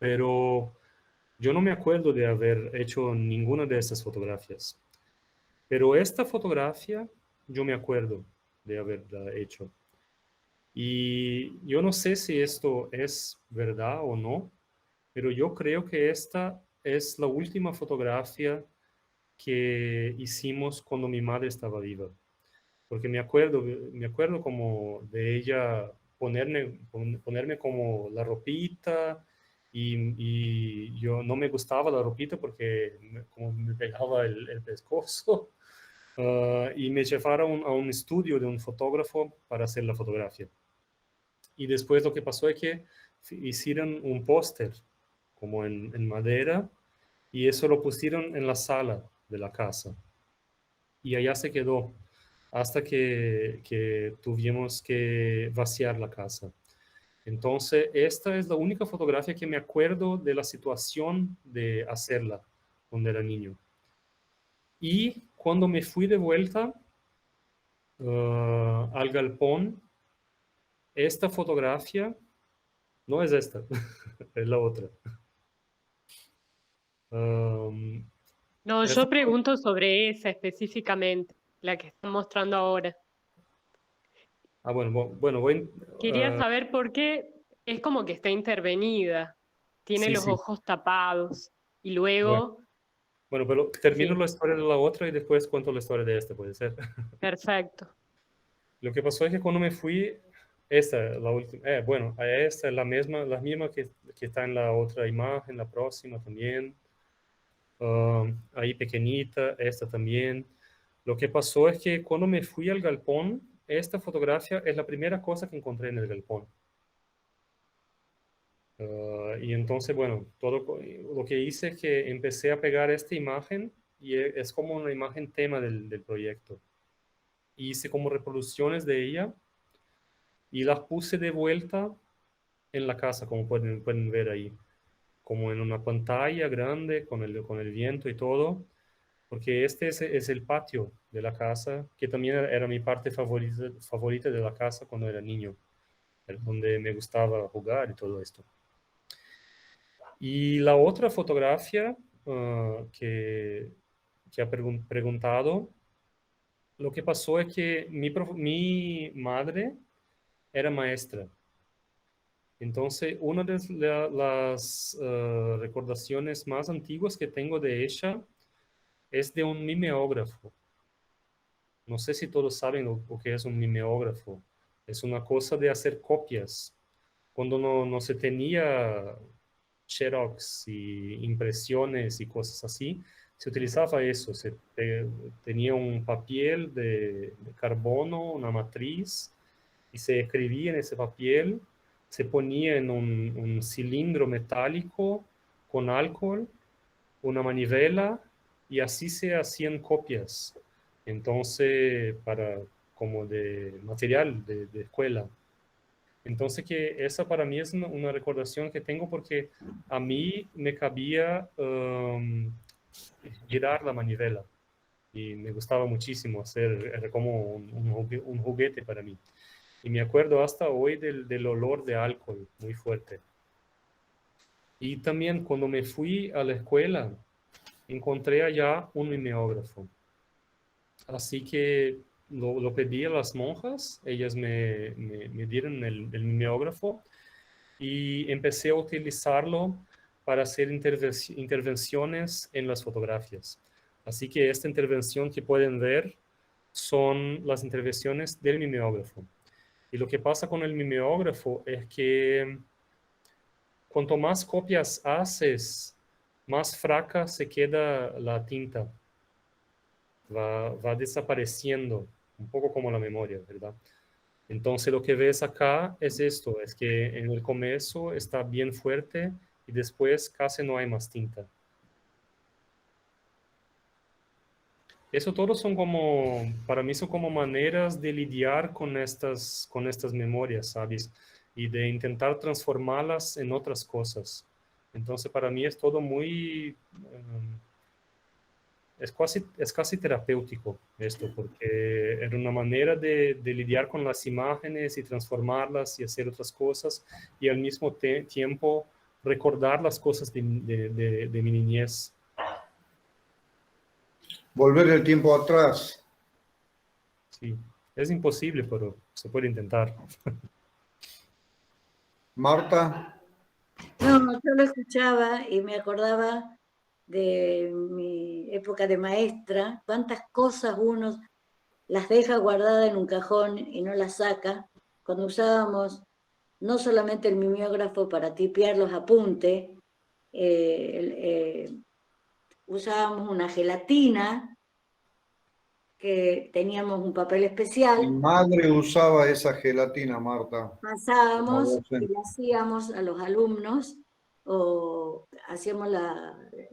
pero yo no me acuerdo de haber hecho ninguna de esas fotografías. Pero esta fotografía yo me acuerdo de haberla hecho. Y yo no sé si esto es verdad o no, pero yo creo que esta es la última fotografía que hicimos cuando mi madre estaba viva. Porque me acuerdo como de ella ponerme como la ropita y yo no me gustaba la ropita porque como me pegaba el pescozo. y me llevaron a un estudio de un fotógrafo para hacer la fotografía. Y después lo que pasó es que hicieron un póster como en madera y eso lo pusieron en la sala de la casa. Y allá se quedó hasta que tuvimos que vaciar la casa. Entonces, esta es la única fotografía que me acuerdo de la situación de hacerla cuando era niño. Y cuando me fui de vuelta al galpón, esta fotografía, no es esta, es la otra. No, Esta yo pregunto sobre esa específicamente, la que están mostrando ahora. bueno, voy... Quería saber por qué es como que está intervenida, tiene sí, los sí. ojos tapados y Bueno, luego, pero termino sí, la historia de la otra y después cuento la historia de esta, puede ser. perfecto. Lo que pasó es que cuando me fui, esta, la última, bueno, esta es la misma que está en la otra imagen, la próxima también. Ahí pequeñita, esta también. Lo que pasó es que cuando me fui al galpón, esta fotografía es la primera cosa que encontré en el galpón. Y entonces, bueno, lo que hice es que empecé a pegar esta imagen y es como una imagen tema del proyecto. Hice como reproducciones de ella y las puse de vuelta en la casa, como pueden ver ahí, como en una pantalla grande con el viento y todo, porque este es el patio de la casa, que también era mi parte favorita de la casa cuando era niño, donde me gustaba jugar y todo esto. Y la otra fotografía que ha preguntado, lo que pasó es que mi madre era maestra. Entonces, una de las recordaciones más antiguas que tengo de ella es de un mimeógrafo. No sé si todos saben lo que es un mimeógrafo. Es una cosa de hacer copias. Cuando no se tenía Xerox y impresiones y cosas así, se utilizaba eso. Tenía un papel de carbono, una matriz, y se escribía en ese papel, se ponía en un cilindro metálico con alcohol, una manivela, y así se hacían copias. Entonces, como de material de escuela. Entonces, que esa para mí es una recordación que tengo porque a mí me cabía girar la manivela y me gustaba muchísimo hacer, era como un juguete para mí. Y me acuerdo hasta hoy del olor de alcohol muy fuerte. Y también cuando me fui a la escuela, encontré allá un mimeógrafo. Así que lo pedí a las monjas, ellas me dieron el mimeógrafo y empecé a utilizarlo para hacer intervenciones en las fotografías. Así que esta intervención que pueden ver son las intervenciones del mimeógrafo. Y lo que pasa con el mimeógrafo es que cuanto más copias haces, más fraca se queda la tinta. Va desapareciendo, un poco como la memoria, ¿verdad? Entonces lo que ves acá es esto, es que en el comienzo está bien fuerte y después casi no hay más tinta. Eso todo son como, para mí son como maneras de lidiar con estas memorias, ¿sabes? Y de intentar transformarlas en otras cosas. Entonces para mí es todo muy, es casi terapéutico esto, porque era una manera de lidiar con las imágenes y transformarlas y hacer otras cosas y al mismo tiempo recordar las cosas de mi niñez. Volver el tiempo atrás. Sí, es imposible, pero se puede intentar. Marta, No, yo lo escuchaba y me acordaba de mi época de maestra, cuántas cosas uno las deja guardadas en un cajón y no las saca. Cuando usábamos no solamente el mimeógrafo para tipear los apuntes, usábamos una gelatina que teníamos un papel Mi especial, madre usaba esa gelatina, Marta. pasábamos Como y docente. le hacíamos a los alumnos, o hacíamos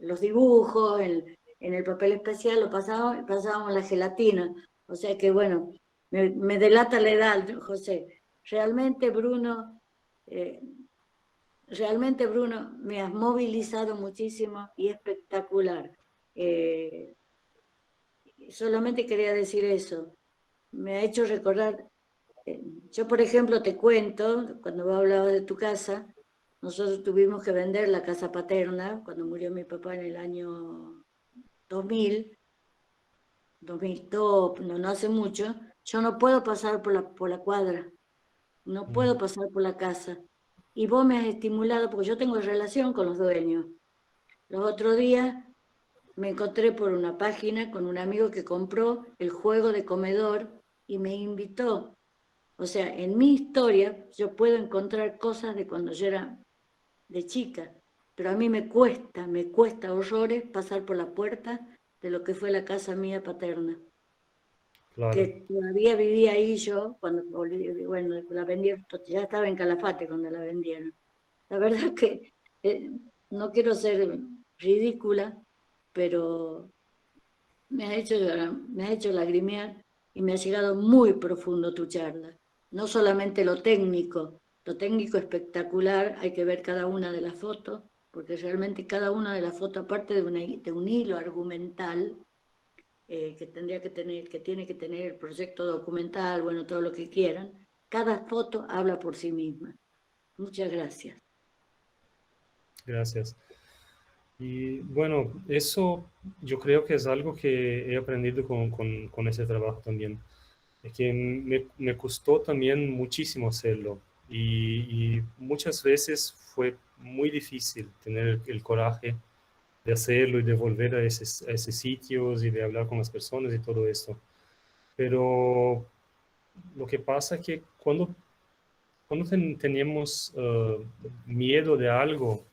los dibujos en el papel especial, lo pasábamos la gelatina. O sea que bueno, me delata la edad, José. Eh, realmente Bruno, me has movilizado muchísimo y espectacular. Eh, Solamente quería decir eso. Me ha hecho recordar, yo por ejemplo te cuento, cuando vos hablabas de tu casa, nosotros tuvimos que vender la casa paterna cuando murió mi papá en el año 2000, 2002, no hace mucho. Yo no puedo pasar por la cuadra, no puedo pasar por la casa. Y vos me has estimulado, porque yo tengo relación con los dueños. Los otros días me encontré por una página con un amigo que compró el juego de comedor y me invitó. O sea, en mi historia yo puedo encontrar cosas de cuando yo era de chica, pero a mí me cuesta horrores pasar por la puerta de lo que fue la casa mía paterna, Claro, que todavía vivía ahí yo cuando volví, bueno, la vendí, ya estaba en Calafate cuando la vendieron. La verdad que no quiero ser ridícula, pero me ha hecho lagrimear y me ha llegado muy profundo tu charla. No solamente lo técnico espectacular, hay que ver cada una de las fotos, porque realmente cada una de las fotos, aparte de un hilo argumental, que tiene que tener el proyecto documental, bueno, todo lo que quieran, cada foto habla por sí misma. Muchas gracias. gracias. Y bueno, eso yo creo que es algo que he aprendido con ese trabajo también. Es que me costó también muchísimo hacerlo y muchas veces fue muy difícil tener el coraje de hacerlo y de volver a esos sitios y de hablar con las personas y todo esto. Pero lo que pasa es que cuando tenemos miedo de algo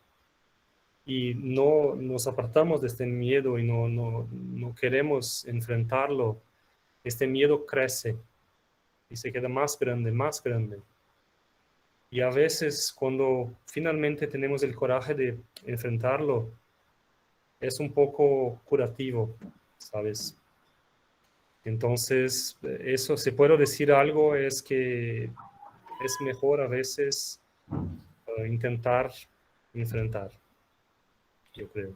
y no nos apartamos de este miedo y no queremos enfrentarlo, este miedo crece y se queda más grande, más grande. Y a veces cuando finalmente tenemos el coraje de enfrentarlo, es un poco curativo, ¿sabes? Entonces, eso, si puedo decir algo, es que es mejor a veces intentar enfrentar, yo creo.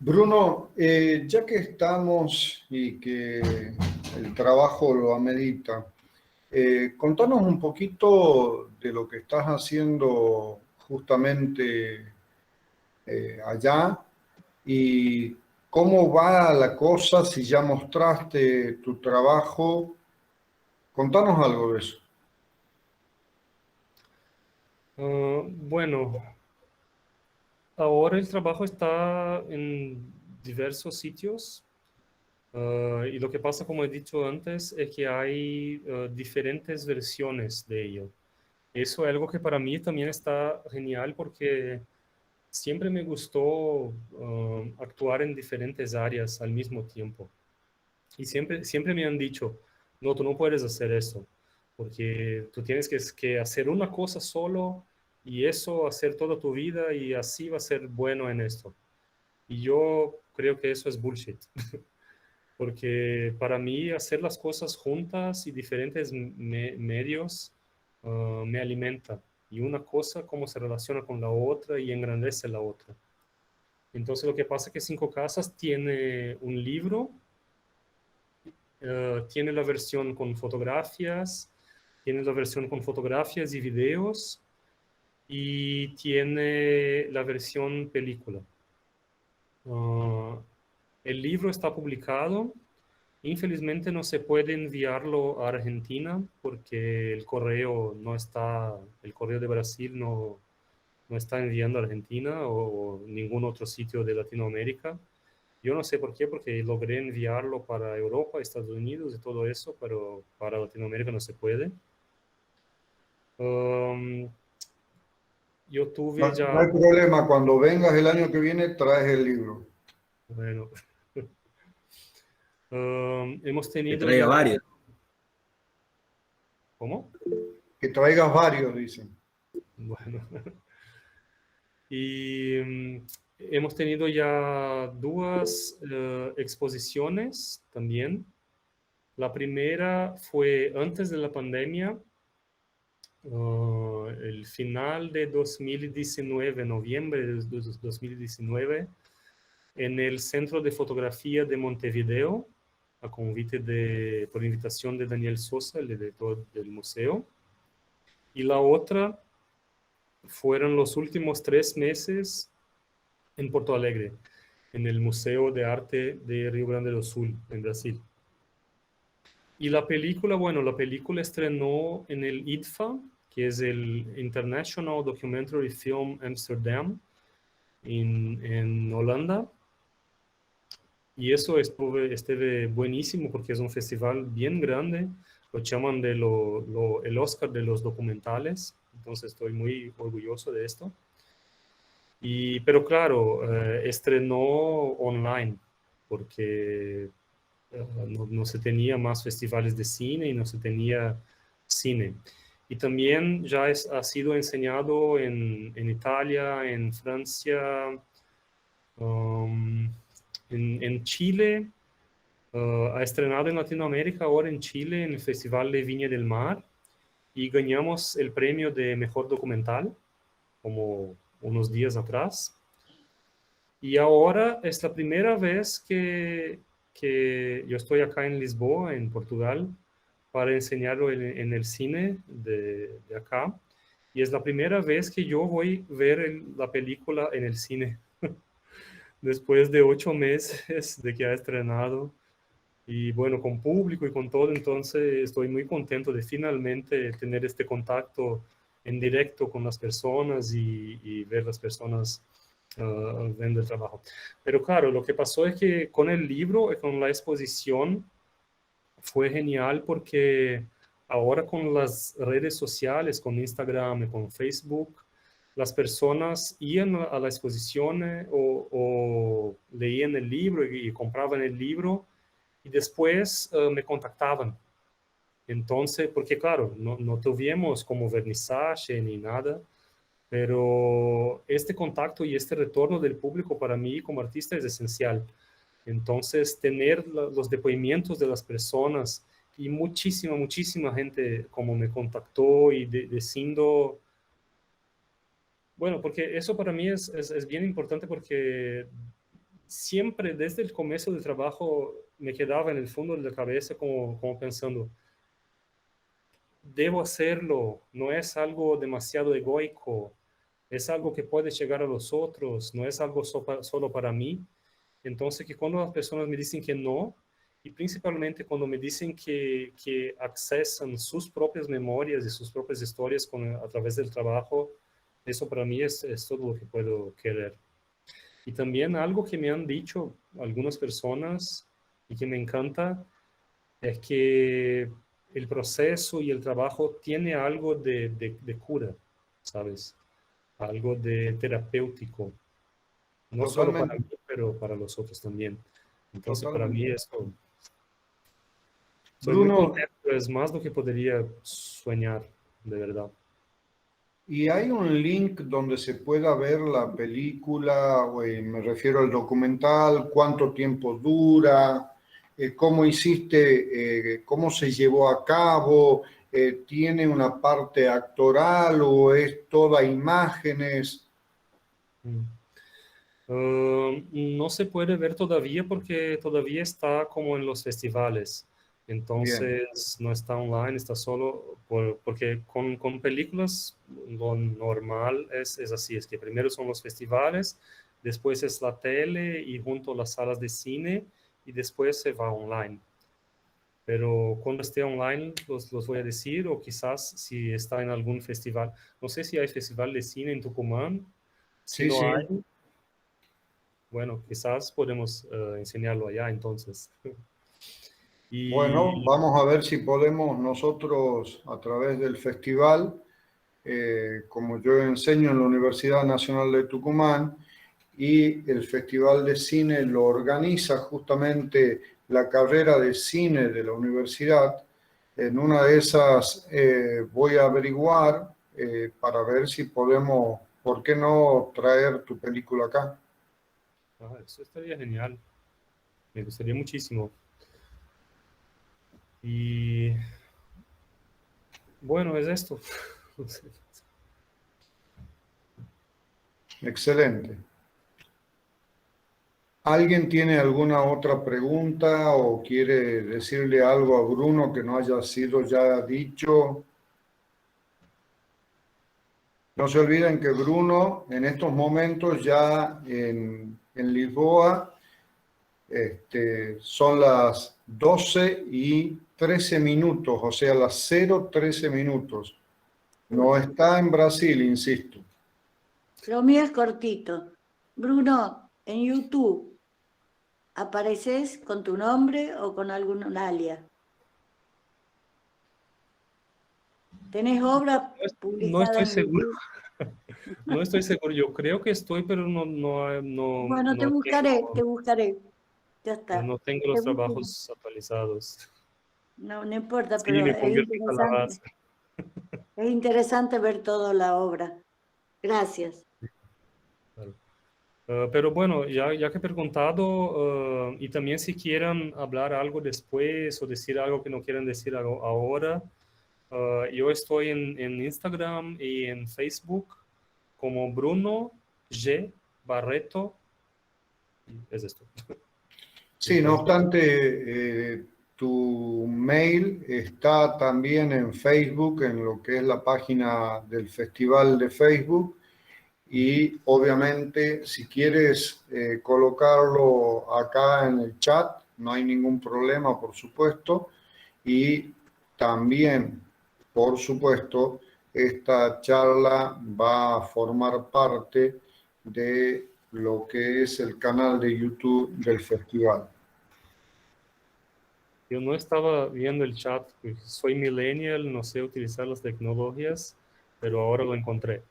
Bruno, ya que estamos y que el trabajo lo amerita, contanos un poquito de lo que estás haciendo justamente allá y cómo va la cosa, si ya mostraste tu trabajo. Contanos algo de eso. Bueno, ahora el trabajo está en diversos sitios. Y lo que pasa, como he dicho antes, es que hay diferentes versiones de ello. Eso es algo que para mí también está genial porque siempre me gustó actuar en diferentes áreas al mismo tiempo. Y siempre me han dicho, no, tú no puedes hacer eso, porque tú tienes que hacer una cosa solo y eso hacer toda tu vida y así va a ser bueno en esto. Y yo creo que eso es bullshit. Porque para mí hacer las cosas juntas y diferentes medios me alimenta. Y una cosa cómo se relaciona con la otra y engrandece la otra. Entonces lo que pasa es que Cinco Casas tiene un libro, tiene la versión con fotografías, tiene la versión con fotografías y videos y tiene la versión película. El libro está publicado. Infelizmente no se puede enviarlo a Argentina porque el correo el correo de Brasil no está enviando a Argentina o ningún otro sitio de Latinoamérica. Yo no sé por qué, porque logré enviarlo para Europa, Estados Unidos y todo eso, pero para Latinoamérica no se puede. Yo tuve No ya, hay problema, cuando vengas el año que viene traes el libro. bueno, Hemos Que tenido traiga ya- varios. ¿Cómo? Que traigas varios, dicen. Bueno. Y hemos tenido ya dos exposiciones también. La primera fue antes de la pandemia, el final de 2019, noviembre de 2019, en el Centro de Fotografía de Montevideo, a convite por invitación de Daniel Sosa, el director del museo. Y la otra fueron los últimos 3 meses en Porto Alegre, en el Museo de Arte de Río Grande do Sul, en Brasil. Y la película, bueno, la película estrenó en el IDFA, que es el International Documentary Film Amsterdam, en Holanda. Y eso estuvo buenísimo porque es un festival bien grande. Lo llaman el Oscar de los documentales. Entonces estoy muy orgulloso de esto. Pero claro, estrenó online porque no se tenía más festivales de cine y no se tenía cine. Y también ya ha sido enseñado en Italia, en Francia, en Chile, ha estrenado en Latinoamérica, ahora en Chile, en el Festival de Viña del Mar, y ganamos el premio de Mejor Documental, como unos días atrás. Y ahora es la primera vez que yo estoy acá en Lisboa, en Portugal, para enseñarlo en el cine de acá. Y es la primera vez que yo voy a ver la película en el cine, después de 8 meses de que ha estrenado. Y bueno, con público y con todo, entonces estoy muy contento de finalmente tener este contacto en directo con las personas y ver las personas viendo el trabajo. Pero claro, lo que pasó es que con el libro y con la exposición fue genial porque ahora con las redes sociales, con Instagram y con Facebook, las personas iban a la exposición o leían el libro y compraban el libro y después me contactaban. Entonces, porque claro, no tuvimos como vernizaje ni nada, pero este contacto y este retorno del público para mí como artista es esencial. Entonces, tener los depoimientos de las personas y muchísima gente como me contactó y diciendo, bueno, porque eso para mí es bien importante porque siempre desde el comienzo del trabajo me quedaba en el fondo de la cabeza como pensando, debo hacerlo, no es algo demasiado egoico, es algo que puede llegar a los otros, no es algo solo para mí. Entonces, que cuando las personas me dicen que no, y principalmente cuando me dicen que accesan sus propias memorias y sus propias historias a través del trabajo, eso para mí es todo lo que puedo querer. Y también algo que me han dicho algunas personas y que me encanta es que el proceso y el trabajo tiene algo de cura, ¿sabes? Algo de terapéutico. No solo para Totalmente. mí, pero para los otros también. Entonces, para Totalmente. mí esto, soy muy Bruno, contento, es más lo que podría soñar, de verdad. ¿y hay un link donde se pueda ver la película, o, me refiero al documental, cuánto tiempo dura, cómo hiciste, cómo se llevó a cabo, tiene una parte actoral o es toda imágenes? No se puede ver todavía porque todavía está como en los festivales. Bien, Entonces no está online, está solo porque con películas lo normal es así, es que primero son los festivales, después es la tele y junto a las salas de cine y después se va online. Pero cuando esté online los voy a decir o quizás si está en algún festival. No sé si hay festival de cine en Tucumán. Si sí, no sí. hay, bueno, quizás podemos enseñarlo allá entonces. Bueno, Y vamos a ver si podemos nosotros a través del festival, como yo enseño en la Universidad Nacional de Tucumán, y el Festival de Cine lo organiza justamente la carrera de cine de la universidad. En una de esas voy a averiguar para ver si podemos, ¿por qué no traer tu película acá? Eso estaría genial. Me gustaría muchísimo. Y bueno, es esto. Excelente. ¿Alguien tiene alguna otra pregunta o quiere decirle algo a Bruno que no haya sido ya dicho? No se olviden que Bruno en estos momentos ya en Lisboa son las 12:13, o sea, las 0:13. No está en Brasil, insisto. Lo mío es cortito. Bruno, en YouTube, ¿apareces con tu nombre o con algún alias? ¿Tenés obra No publicada estoy en seguro. YouTube? No estoy seguro. Yo creo que estoy, pero Bueno, te buscaré. Ya está. no tengo Te los busco. trabajos actualizados. No, no importa, Sí, pero me es convierto en interesante. calabaza. Es interesante ver toda la obra. Gracias. Claro. Pero bueno, ya que he preguntado, y también si quieren hablar algo después o decir algo que no quieran decir ahora, yo estoy en Instagram y en Facebook como Bruno G. Barreto. Y es esto. Sí, no obstante, tu mail está también en Facebook, en lo que es la página del festival de Facebook. Y obviamente, si quieres colocarlo acá en el chat, no hay ningún problema, por supuesto. Y también, por supuesto, esta charla va a formar parte de lo que es el canal de YouTube del festival. Yo no estaba viendo el chat, pues, soy millennial, no sé utilizar las tecnologías, pero ahora lo encontré.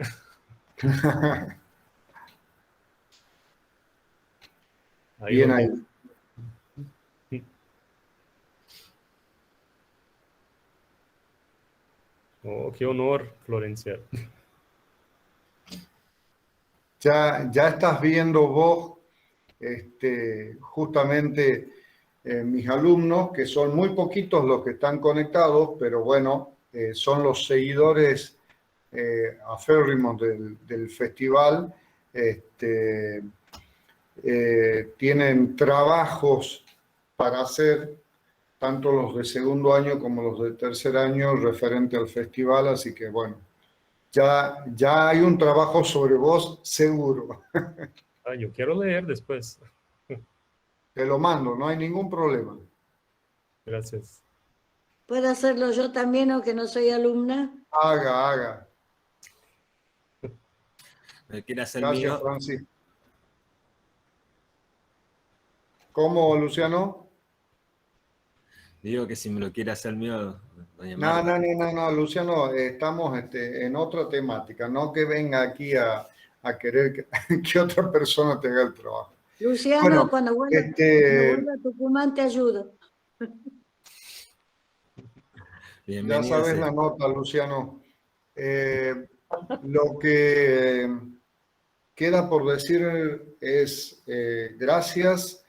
Ahí Bien lo ahí. tengo. Oh, qué honor, Florencia. Ya estás viendo vos justamente mis alumnos, que son muy poquitos los que están conectados, pero bueno, son los seguidores aférrimos del festival. Tienen trabajos para hacer, tanto los de segundo año como los de tercer año, referente al festival, así que bueno, ya hay un trabajo sobre vos seguro. Yo quiero leer después. Te lo mando, no hay ningún problema. Gracias. ¿Puedo hacerlo yo también, aunque no soy alumna? Haga. ¿Quiere hacer Gracias, mío? Francis. ¿Cómo, Luciano? Digo que si me lo quiere hacer mío, doña No, Marta. Luciano, estamos en otra temática, no que venga aquí a querer que otra persona te haga el trabajo. Luciano, Bueno, cuando vuelva a Tucumán te ayudo. ya sabes la nota, Luciano. Lo que queda por decir es gracias.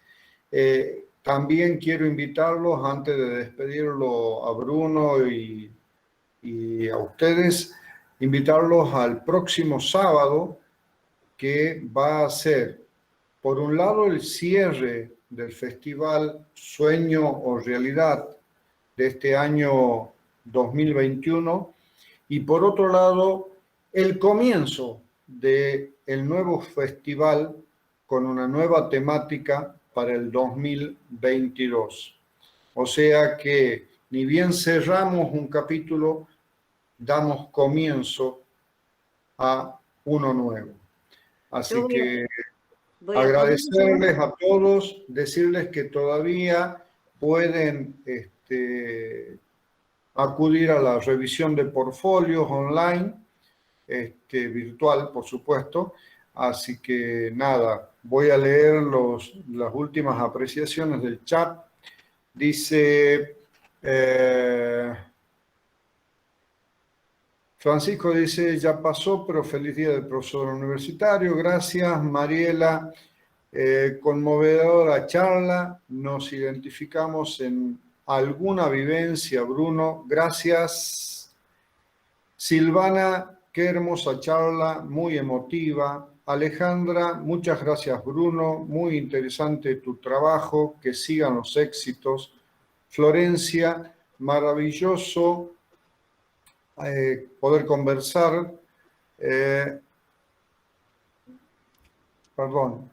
También quiero invitarlos, antes de despedirlo a Bruno y a ustedes, invitarlos al próximo sábado, que va a ser, por un lado, el cierre del festival Sueño o Realidad de este año 2021, y por otro lado, el comienzo del nuevo festival con una nueva temática para el 2022. O sea que ni bien cerramos un capítulo, damos comienzo a uno nuevo. Así que agradecerles a todos, decirles que todavía pueden acudir a la revisión de portfolios online, virtual, por supuesto. Así que nada, voy a leer las últimas apreciaciones del chat. Dice, Francisco dice, ya pasó, pero feliz día del profesor universitario. Gracias, Mariela. Conmovedora charla. Nos identificamos en alguna vivencia, Bruno. Gracias. Silvana, qué hermosa charla, muy emotiva. Alejandra, muchas gracias, Bruno. Muy interesante tu trabajo. Que sigan los éxitos. Florencia, maravilloso poder conversar. Perdón,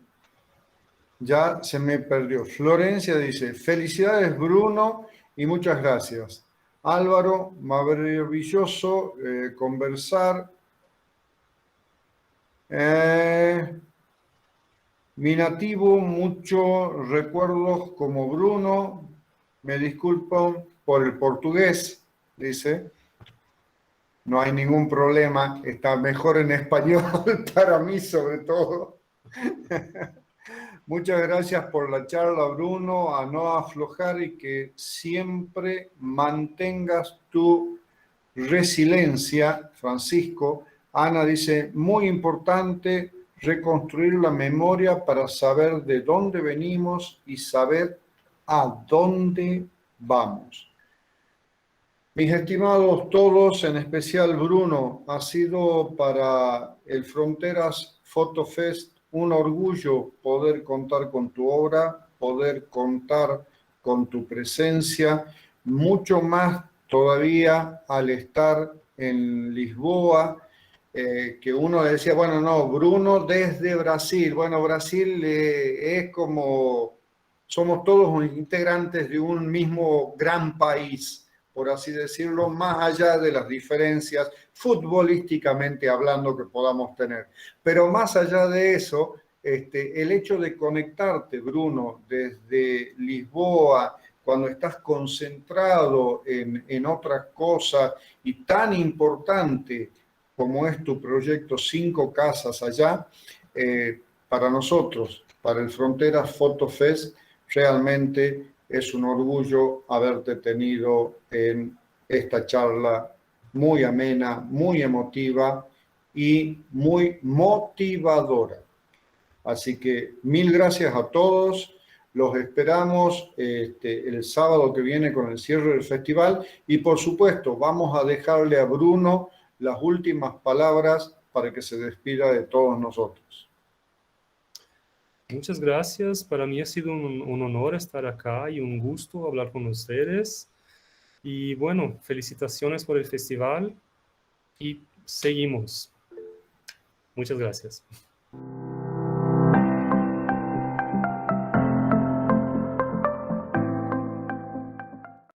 ya se me perdió. Florencia dice, felicidades Bruno y muchas gracias. Álvaro, maravilloso conversar. Mi nativo, muchos recuerdos como Bruno. Me disculpo por el portugués, dice. No hay ningún problema, está mejor en español para mí sobre todo. Muchas gracias por la charla, Bruno, a no aflojar y que siempre mantengas tu resiliencia, Francisco. Ana dice, muy importante reconstruir la memoria para saber de dónde venimos y saber a dónde vamos. Mis estimados todos, en especial Bruno, ha sido para el Fronteras Photo Fest un orgullo poder contar con tu obra, poder contar con tu presencia, mucho más todavía al estar en Lisboa, que uno decía, bueno, no, Bruno desde Brasil. Bueno, Brasil es como, somos todos integrantes de un mismo gran país, por así decirlo, más allá de las diferencias futbolísticamente hablando que podamos tener. Pero más allá de eso, el hecho de conectarte, Bruno, desde Lisboa, cuando estás concentrado en otras cosas y tan importante como es tu proyecto 5 Casas allá, para nosotros, para el Fronteras Photo Fest, realmente es un orgullo haberte tenido en esta charla muy amena, muy emotiva y muy motivadora. Así que mil gracias a todos. Los esperamos el sábado que viene con el cierre del festival y por supuesto vamos a dejarle a Bruno las últimas palabras para que se despida de todos nosotros. Muchas gracias. Para mí ha sido un honor estar acá y un gusto hablar con ustedes. Y bueno, felicitaciones por el festival y seguimos. Muchas gracias.